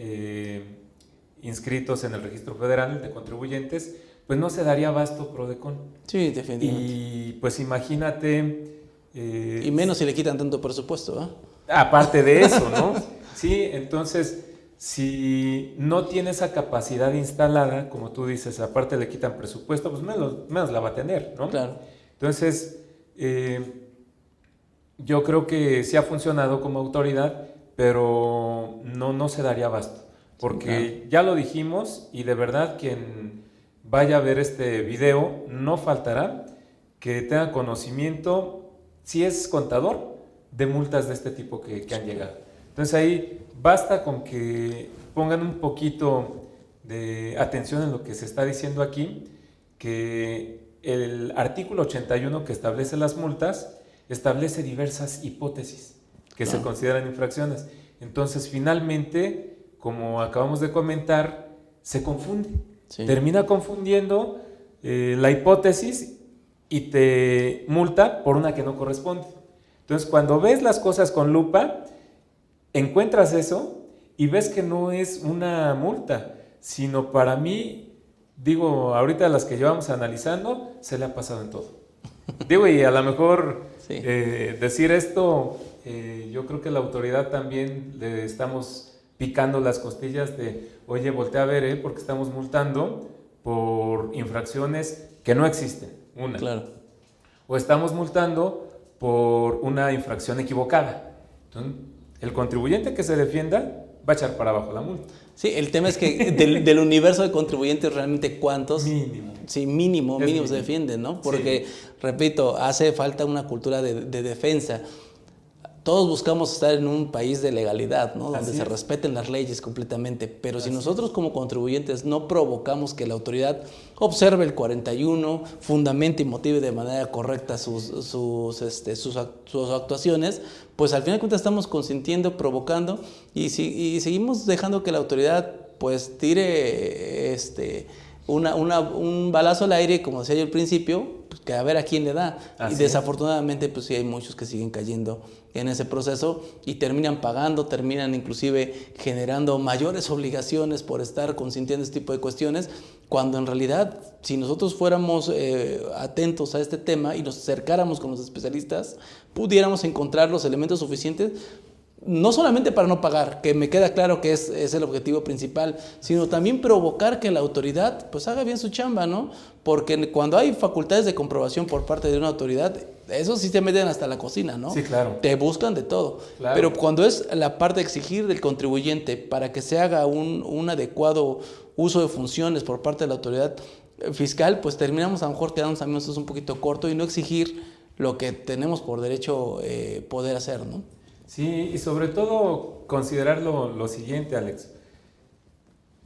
inscritos en el Registro Federal de Contribuyentes, pues no se daría abasto Prodecon. Sí, definitivamente. Y pues imagínate... y menos si le quitan tanto presupuesto, ¿eh? Aparte de eso, ¿no? Sí, entonces, si no tiene esa capacidad instalada, como tú dices, aparte le quitan presupuesto, pues menos la va a tener, ¿no? Claro. Entonces... yo creo que sí ha funcionado como autoridad, pero no se daría abasto, porque ya lo dijimos y de verdad quien vaya a ver este video no faltará que tenga conocimiento, si es contador, de multas de este tipo que han llegado. Entonces ahí basta con que pongan un poquito de atención en lo que se está diciendo aquí, que el artículo 81 que establece las multas establece diversas hipótesis que se consideran infracciones. Entonces, finalmente, como acabamos de comentar, se confunde. Sí. Termina confundiendo la hipótesis y te multa por una que no corresponde. Entonces, cuando ves las cosas con lupa, encuentras eso y ves que no es una multa, sino para mí... Digo, ahorita las que llevamos analizando, se le ha pasado en todo. Digo, y a lo mejor decir esto, yo creo que la autoridad también le estamos picando las costillas de, oye, voltea a ver, porque estamos multando por infracciones que no existen, una. Claro. O estamos multando por una infracción equivocada. Entonces, el contribuyente que se defienda va a echar para abajo la multa. Sí, el tema es que del universo de contribuyentes realmente cuántos... Mínimo. Sí, mínimo se defienden, ¿no? Porque, repito, hace falta una cultura de defensa. Todos buscamos estar en un país de legalidad, ¿no? Donde se respeten las leyes completamente. Pero si nosotros como contribuyentes no provocamos que la autoridad observe el 41, fundamente y motive de manera correcta sus actuaciones, pues al final de cuentas estamos consintiendo, provocando y seguimos dejando que la autoridad pues tire un balazo al aire, como decía yo al principio, pues, que a ver a quién le da. Así y desafortunadamente, pues sí hay muchos que siguen cayendo en ese proceso y terminan pagando, terminan inclusive generando mayores obligaciones por estar consintiendo este tipo de cuestiones, cuando en realidad, si nosotros fuéramos atentos a este tema y nos acercáramos con los especialistas, pudiéramos encontrar los elementos suficientes, no solamente para no pagar, que me queda claro que es el objetivo principal, sino también provocar que la autoridad pues haga bien su chamba, ¿no? Porque cuando hay facultades de comprobación por parte de una autoridad, eso sí te meten hasta la cocina, ¿no? Sí, claro. Te buscan de todo. Claro. Pero cuando es la parte de exigir del contribuyente para que se haga un adecuado uso de funciones por parte de la autoridad fiscal, pues terminamos a lo mejor quedándonos a nosotros un poquito corto y no exigir lo que tenemos por derecho poder hacer, ¿no? Sí, y sobre todo considerar lo siguiente, Alex.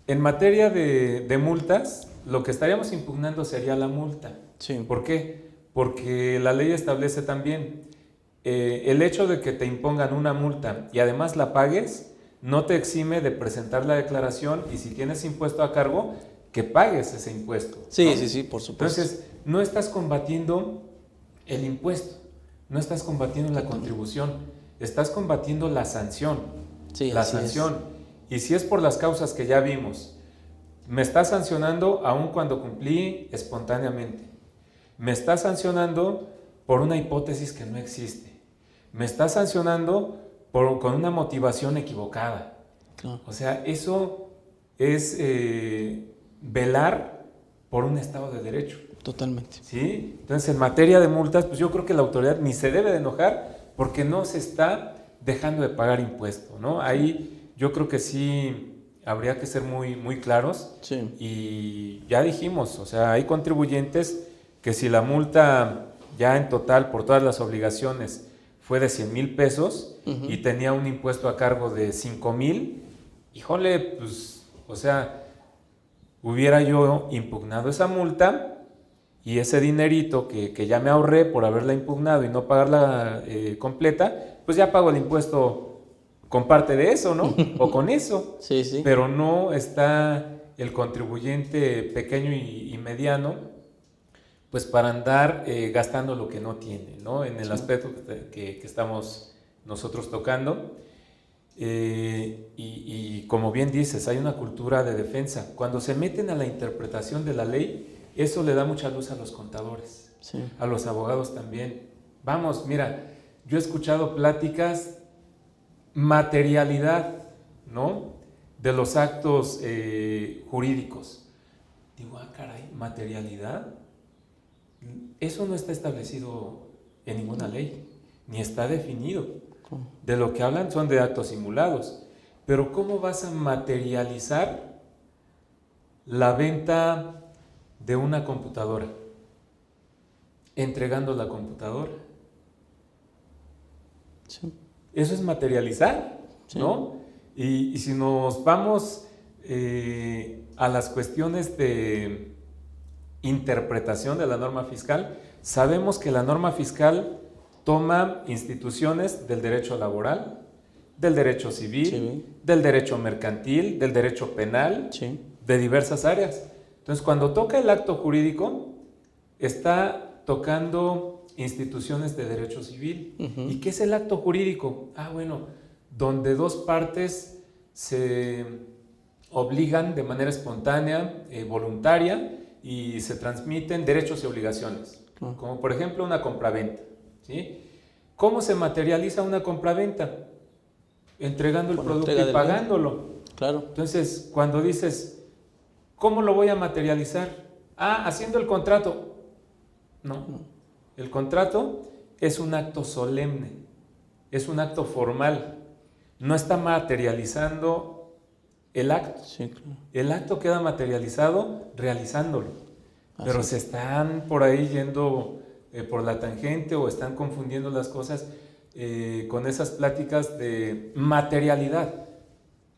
En materia de multas, lo que estaríamos impugnando sería la multa. Sí. ¿Por qué? Porque la ley establece también el hecho de que te impongan una multa y además la pagues, no te exime de presentar la declaración y si tienes impuesto a cargo, que pagues ese impuesto, Sí, ¿no? sí, por supuesto. Entonces, no estás combatiendo el impuesto, no estás combatiendo la contribución, estás combatiendo la sanción. Sí, la así sanción. Y si es por las causas que ya vimos, me está sancionando aun cuando cumplí espontáneamente. Me está sancionando por una hipótesis que no existe. Me está sancionando con una motivación equivocada. Claro. O sea, eso es velar por un Estado de Derecho. Totalmente. ¿Sí? Entonces, en materia de multas, pues yo creo que la autoridad ni se debe de enojar porque no se está dejando de pagar impuesto, ¿no? Ahí yo creo que sí habría que ser muy, muy claros. Sí. Y ya dijimos, o sea, hay contribuyentes que si la multa ya en total por todas las obligaciones fue de 100,000 pesos y tenía un impuesto a cargo de 5,000, híjole, pues, o sea, hubiera yo impugnado esa multa y ese dinerito que ya me ahorré por haberla impugnado y no pagarla completa, pues ya pago el impuesto con parte de eso, ¿no? O con eso. Sí, sí. Pero no está el contribuyente pequeño y mediano, pues para andar gastando lo que no tiene, ¿no? En el aspecto que estamos nosotros tocando. Y como bien dices, hay una cultura de defensa. Cuando se meten a la interpretación de la ley, eso le da mucha luz a los contadores, Sí. a los abogados también. Vamos, mira, yo he escuchado pláticas, materialidad, ¿no? De los actos jurídicos. Digo, caray, materialidad. Eso no está establecido en ninguna ley, ni está definido. De lo que hablan son de actos simulados. Pero ¿cómo vas a materializar la venta de una computadora? Entregando la computadora. Sí. Eso es materializar, Sí. ¿no? Y si nos vamos a las cuestiones de interpretación de la norma fiscal, sabemos que la norma fiscal toma instituciones del derecho laboral, del derecho civil, del derecho mercantil, del derecho penal, Sí. de diversas áreas. Entonces, cuando toca el acto jurídico, está tocando instituciones de derecho civil. ¿Y qué es el acto jurídico? Bueno, donde dos partes se obligan de manera espontánea, voluntaria, y se transmiten derechos y obligaciones, como por ejemplo una compraventa, ¿sí? ¿Cómo se materializa una compraventa? Entregando el producto y pagándolo. Claro. Entonces, cuando dices, ¿cómo lo voy a materializar? Haciendo el contrato. No. El contrato es un acto solemne, es un acto formal. No está materializando el acto. Sí, claro. El acto queda materializado realizándolo. Pero Así se están por ahí yendo por la tangente o están confundiendo las cosas con esas pláticas de materialidad.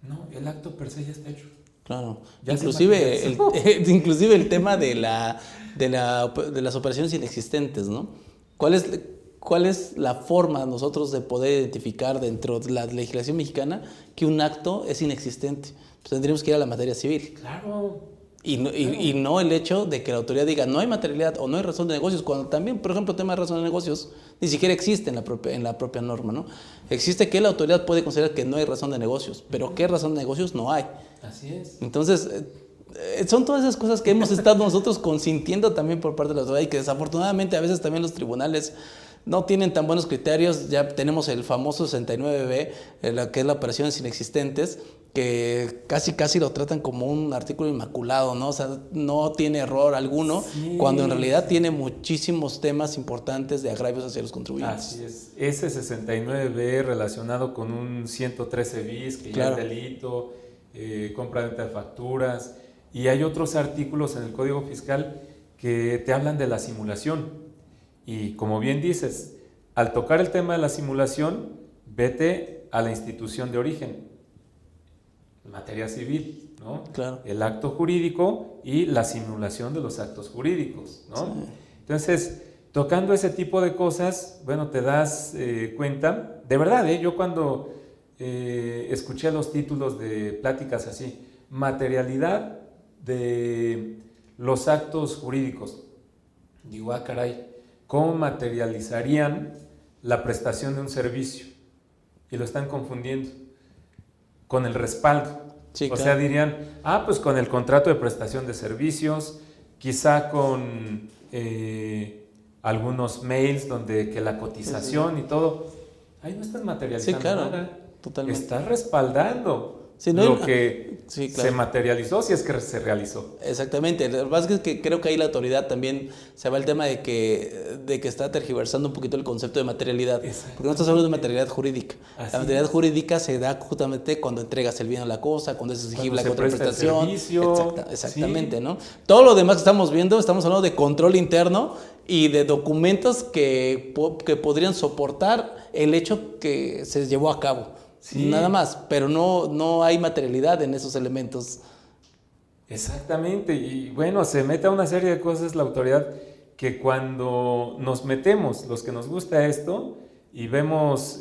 No, el acto per se ya está hecho. Claro. Ya Inclusive el tema de las operaciones inexistentes, ¿no? ¿Cuál es la forma nosotros de poder identificar dentro de la legislación mexicana que un acto es inexistente? Pues tendríamos que ir a la materia civil. Claro. Y no el hecho de que la autoridad diga no hay materialidad o no hay razón de negocios, cuando también, por ejemplo, el tema de razón de negocios ni siquiera existe en la propia norma, ¿no? Existe que la autoridad puede considerar que no hay razón de negocios, pero ¿qué razón de negocios no hay? Así es. Entonces, son todas esas cosas que hemos estado nosotros consintiendo también por parte de la autoridad y que desafortunadamente a veces también los tribunales no tienen tan buenos criterios. Ya tenemos el famoso 69B, que es la operaciones inexistentes, que casi lo tratan como un artículo inmaculado, ¿no? O sea, no tiene error alguno, sí, cuando en realidad tiene muchísimos temas importantes de agravios hacia los contribuyentes. Así es. Ese 69B relacionado con un 113 bis, que claro, ya es delito, compra-venta de facturas, y hay otros artículos en el Código Fiscal que te hablan de la simulación. Y como bien dices, al tocar el tema de la simulación, vete a la institución de origen, materia civil, ¿no? Claro. El acto jurídico y la simulación de los actos jurídicos, ¿no? Sí. Entonces, tocando ese tipo de cosas, bueno, te das cuenta, de verdad, yo cuando escuché los títulos de pláticas así, materialidad de los actos jurídicos, digo, caray, ¿cómo materializarían la prestación de un servicio? Y lo están confundiendo con el respaldo. Sí, o sea, dirían, pues con el contrato de prestación de servicios, quizá con algunos mails donde que la cotización y todo. Ahí no estás materializando nada. Totalmente. Estás respaldando lo que se materializó, si es que se realizó. Exactamente. Lo que pasa es que creo que ahí la autoridad también se va el tema de que está tergiversando un poquito el concepto de materialidad. Porque no estás hablando de materialidad jurídica. Así la materialidad jurídica se da justamente cuando entregas el bien o la cosa, cuando es exigible la contraprestación. Exactamente, sí, ¿no? Todo lo demás que estamos viendo, estamos hablando de control interno y de documentos que podrían soportar el hecho que se llevó a cabo. Sí. Nada más, pero no hay materialidad en esos elementos. Exactamente, y bueno, se mete a una serie de cosas la autoridad que cuando nos metemos, los que nos gusta esto, y vemos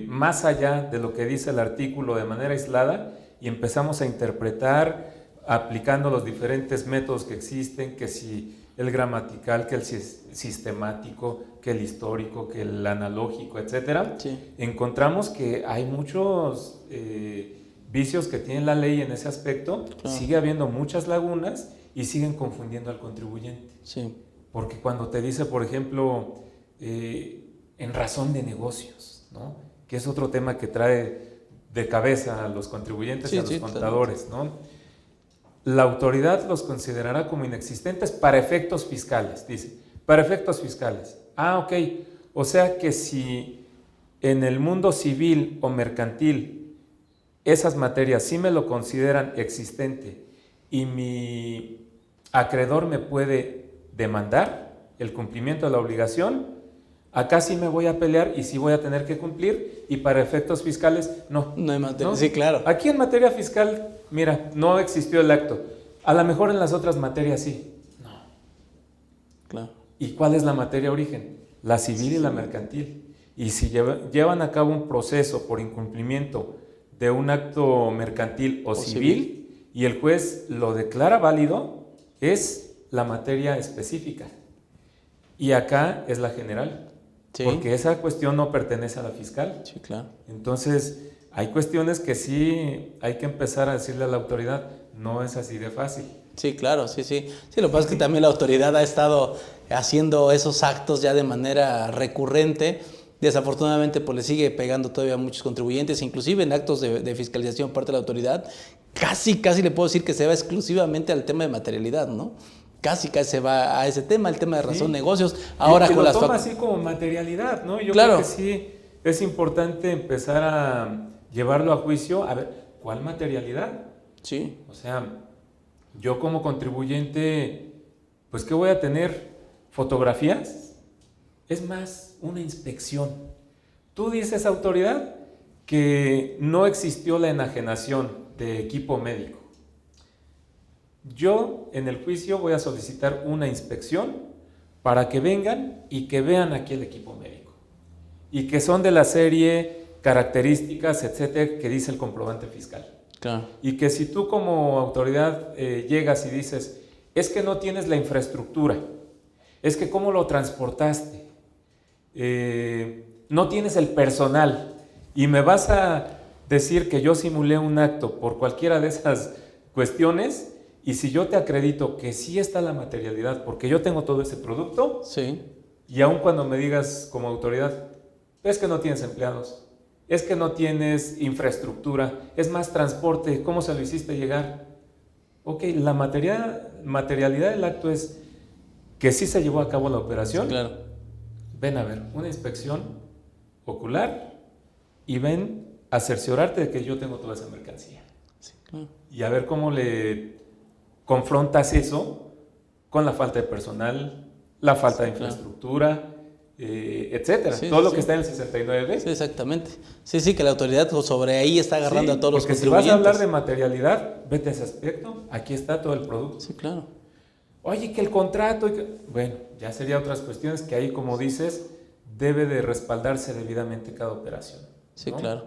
más allá de lo que dice el artículo de manera aislada, y empezamos a interpretar aplicando los diferentes métodos que existen, que si el gramatical, que el sistemático, que el histórico, que el analógico, etcétera, sí, encontramos que hay muchos vicios que tiene la ley en ese aspecto, claro, sigue habiendo muchas lagunas y siguen confundiendo al contribuyente. Sí. Porque cuando te dice, por ejemplo, en razón de negocios, ¿no? Que es otro tema que trae de cabeza a los contribuyentes, sí, y a los contadores, ¿no? La autoridad los considerará como inexistentes para efectos fiscales, dice, para efectos fiscales. Ok, o sea que si en el mundo civil o mercantil esas materias sí me lo consideran existente y mi acreedor me puede demandar el cumplimiento de la obligación, acá sí me voy a pelear y sí voy a tener que cumplir, y para efectos fiscales no. No hay materia, ¿no? Sí, claro. Aquí en materia fiscal, mira, no existió el acto. A lo mejor en las otras materias sí. No. Claro. ¿Y cuál es la materia origen? La civil y la mercantil. Y si llevan a cabo un proceso por incumplimiento de un acto mercantil o civil, y el juez lo declara válido, es la materia específica. Y acá es la general. Sí. Porque esa cuestión no pertenece a la fiscal. Sí, claro. Entonces, hay cuestiones que sí hay que empezar a decirle a la autoridad, no es así de fácil. Sí, claro, sí. Sí, lo que pasa es que también la autoridad ha estado haciendo esos actos ya de manera recurrente. Desafortunadamente, pues le sigue pegando todavía a muchos contribuyentes, inclusive en actos de fiscalización por parte de la autoridad. Casi le puedo decir que se va exclusivamente al tema de materialidad, ¿no? Casi se va a ese tema, el tema de razón, sí, negocios. Ahora y con lo toma así como materialidad, ¿no? Yo creo que sí es importante empezar a llevarlo a juicio. A ver, ¿cuál materialidad? Sí. O sea, yo como contribuyente, pues ¿qué voy a tener? ¿Fotografías? Es más, una inspección. Tú dices, autoridad, que no existió la enajenación de equipo médico. Yo en el juicio voy a solicitar una inspección para que vengan y que vean aquí el equipo médico y que son de la serie, características, etcétera, que dice el comprobante fiscal. Claro. Y que si tú como autoridad llegas y dices, es que no tienes la infraestructura, es que cómo lo transportaste, no tienes el personal y me vas a decir que yo simulé un acto por cualquiera de esas cuestiones, y si yo te acredito que sí está la materialidad porque yo tengo todo ese producto, Sí. y aun cuando me digas como autoridad, es que no tienes empleados, es que no tienes infraestructura, es más transporte, ¿cómo se lo hiciste llegar? Ok, la materialidad del acto es que sí se llevó a cabo la operación. Sí, claro. Ven a ver, una inspección ocular y ven a cerciorarte de que yo tengo toda esa mercancía. Sí, claro. Y a ver cómo le confrontas eso con la falta de personal, la falta de infraestructura, etcétera. Sí, Todo sí, lo sí. que está en el 69B. Sí, exactamente. Sí, sí, que la autoridad sobre ahí está agarrando Sí, a todos los porque si contribuyentes. vas a hablar de materialidad, vete a ese aspecto, aquí está todo el producto. Sí, claro. Oye, que el contrato, bueno, ya sería otras cuestiones que ahí, como dices, debe de respaldarse debidamente cada operación, Sí, ¿no? claro.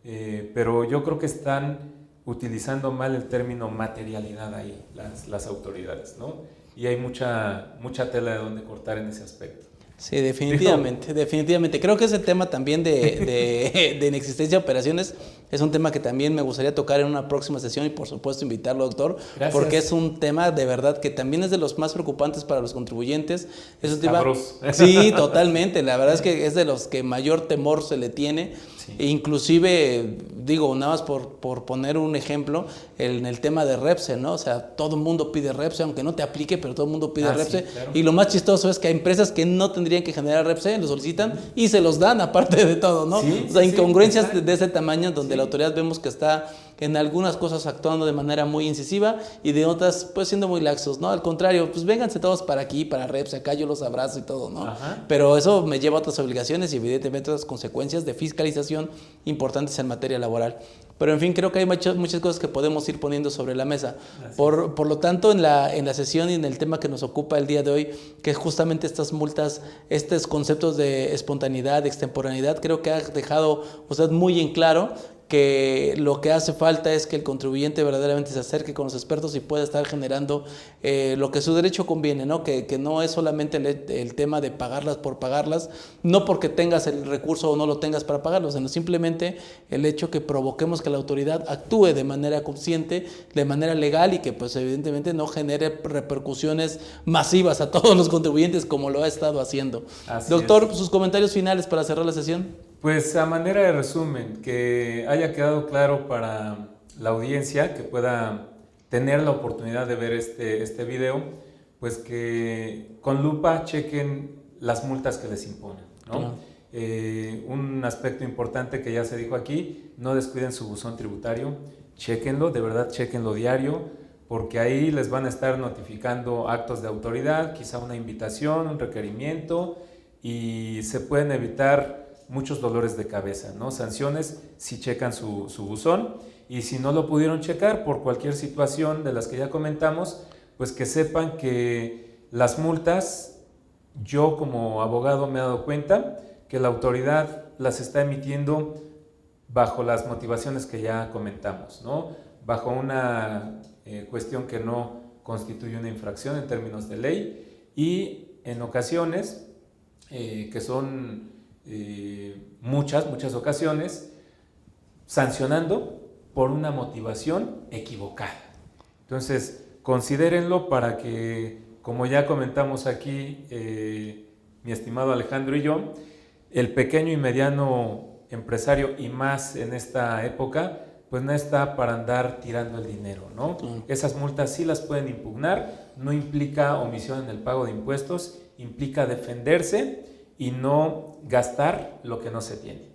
Pero yo creo que están utilizando mal el término materialidad ahí, las autoridades, ¿no? Y hay mucha tela de donde cortar en ese aspecto. Sí, definitivamente, definitivamente. Creo que ese tema también de inexistencia de operaciones es un tema que también me gustaría tocar en una próxima sesión y por supuesto invitarlo, doctor, Gracias. porque es un tema de verdad que también es de los más preocupantes para los contribuyentes. Es un tema, Sabroso. sí, totalmente. La verdad es que es de los que mayor temor se le tiene. Sí. E inclusive, digo, nada más por poner un ejemplo, en el tema de Repse, ¿no? O sea, todo el mundo pide Repse, aunque no te aplique, pero todo el mundo pide Repse. Sí, claro. Y lo más chistoso es que hay empresas que no tendrían que generar Repse, lo solicitan y se los dan aparte de todo, ¿no? Sí, o sea, sí, incongruencias sí, de ese tamaño donde sí. la autoridad vemos que está en algunas cosas actuando de manera muy incisiva y de otras pues siendo muy laxos, ¿no? Al contrario, pues vénganse todos para aquí, para Repse, acá yo los abrazo y todo, ¿no? Ajá. Pero eso me lleva a otras obligaciones y evidentemente otras consecuencias de fiscalización importantes en materia laboral. Pero en fin, creo que hay muchas cosas que podemos ir poniendo sobre la mesa. Por lo tanto, en la sesión y en el tema que nos ocupa el día de hoy, que es justamente estas multas, estos conceptos de espontaneidad, de extemporaneidad, creo que ha dejado usted muy en claro que lo que hace falta es que el contribuyente verdaderamente se acerque con los expertos y pueda estar generando lo que su derecho conviene, ¿no? Que no es solamente el tema de pagarlas por pagarlas, no porque tengas el recurso o no lo tengas para pagarlo, sino simplemente el hecho que provoquemos que la autoridad actúe de manera consciente, de manera legal y que pues evidentemente no genere repercusiones masivas a todos los contribuyentes como lo ha estado haciendo. Así Doctor, es. sus comentarios finales para cerrar la sesión. Pues a manera de resumen, que haya quedado claro para la audiencia que pueda tener la oportunidad de ver este video, pues que con lupa chequen las multas que les imponen, ¿no? Claro. Un aspecto importante que ya se dijo aquí, no descuiden su buzón tributario, chequenlo, de verdad chequenlo diario, porque ahí les van a estar notificando actos de autoridad, quizá una invitación, un requerimiento, y se pueden evitar muchos dolores de cabeza, ¿no? Sanciones si checan su buzón, y si no lo pudieron checar por cualquier situación de las que ya comentamos, pues que sepan que las multas, yo como abogado me he dado cuenta que la autoridad las está emitiendo bajo las motivaciones que ya comentamos, ¿no? Bajo una cuestión que no constituye una infracción en términos de ley, y en ocasiones, que son muchas ocasiones, sancionando por una motivación equivocada. Entonces, considérenlo para que, como ya comentamos aquí, mi estimado Alejandro y yo, el pequeño y mediano empresario, y más en esta época, pues no está para andar tirando el dinero, ¿no? Esas multas sí las pueden impugnar, no implica omisión en el pago de impuestos, implica defenderse y no gastar lo que no se tiene.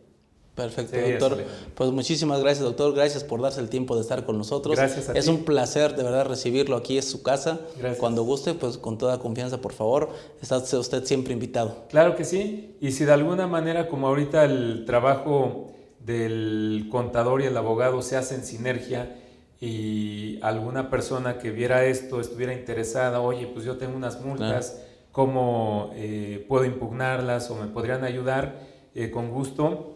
Perfecto, Sí, doctor. eso. Pues muchísimas gracias, doctor. Gracias por darse el tiempo de estar con nosotros. Gracias a Es ti. un placer, de verdad, recibirlo aquí. Es su casa. Gracias. Cuando guste, pues con toda confianza, por favor. Está usted siempre invitado. Claro que sí. Y si de alguna manera, como ahorita el trabajo del contador y el abogado se hace en sinergia, y alguna persona que viera esto estuviera interesada, oye, pues yo tengo unas multas, claro, ¿cómo puedo impugnarlas o me podrían ayudar? Con gusto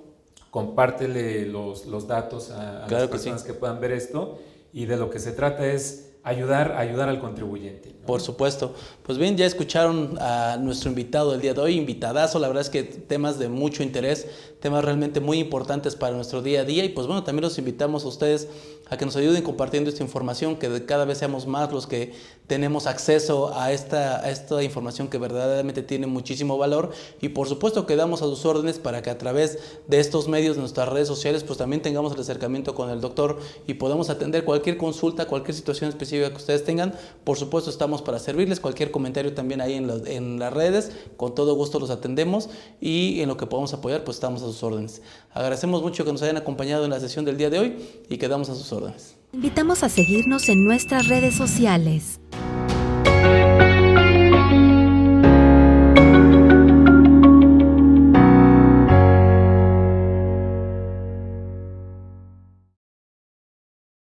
compártele los datos a Claro las que personas sí. que puedan ver esto, y de lo que se trata es ayudar al contribuyente, ¿no? Por supuesto. Pues bien, ya escucharon a nuestro invitado del día de hoy, invitadazo, la verdad es que temas de mucho interés, temas realmente muy importantes para nuestro día a día, y pues bueno, también los invitamos a ustedes a que nos ayuden compartiendo esta información, que cada vez seamos más los que tenemos acceso a esta información que verdaderamente tiene muchísimo valor, y por supuesto quedamos a sus órdenes para que a través de estos medios, de nuestras redes sociales, pues también tengamos el acercamiento con el doctor y podamos atender cualquier consulta, cualquier situación específica que ustedes tengan. Por supuesto estamos para servirles, cualquier comentario también ahí en las redes, con todo gusto los atendemos, y en lo que podamos apoyar pues estamos a sus órdenes. Agradecemos mucho que nos hayan acompañado en la sesión del día de hoy y quedamos a sus órdenes. Invitamos a seguirnos en nuestras redes sociales.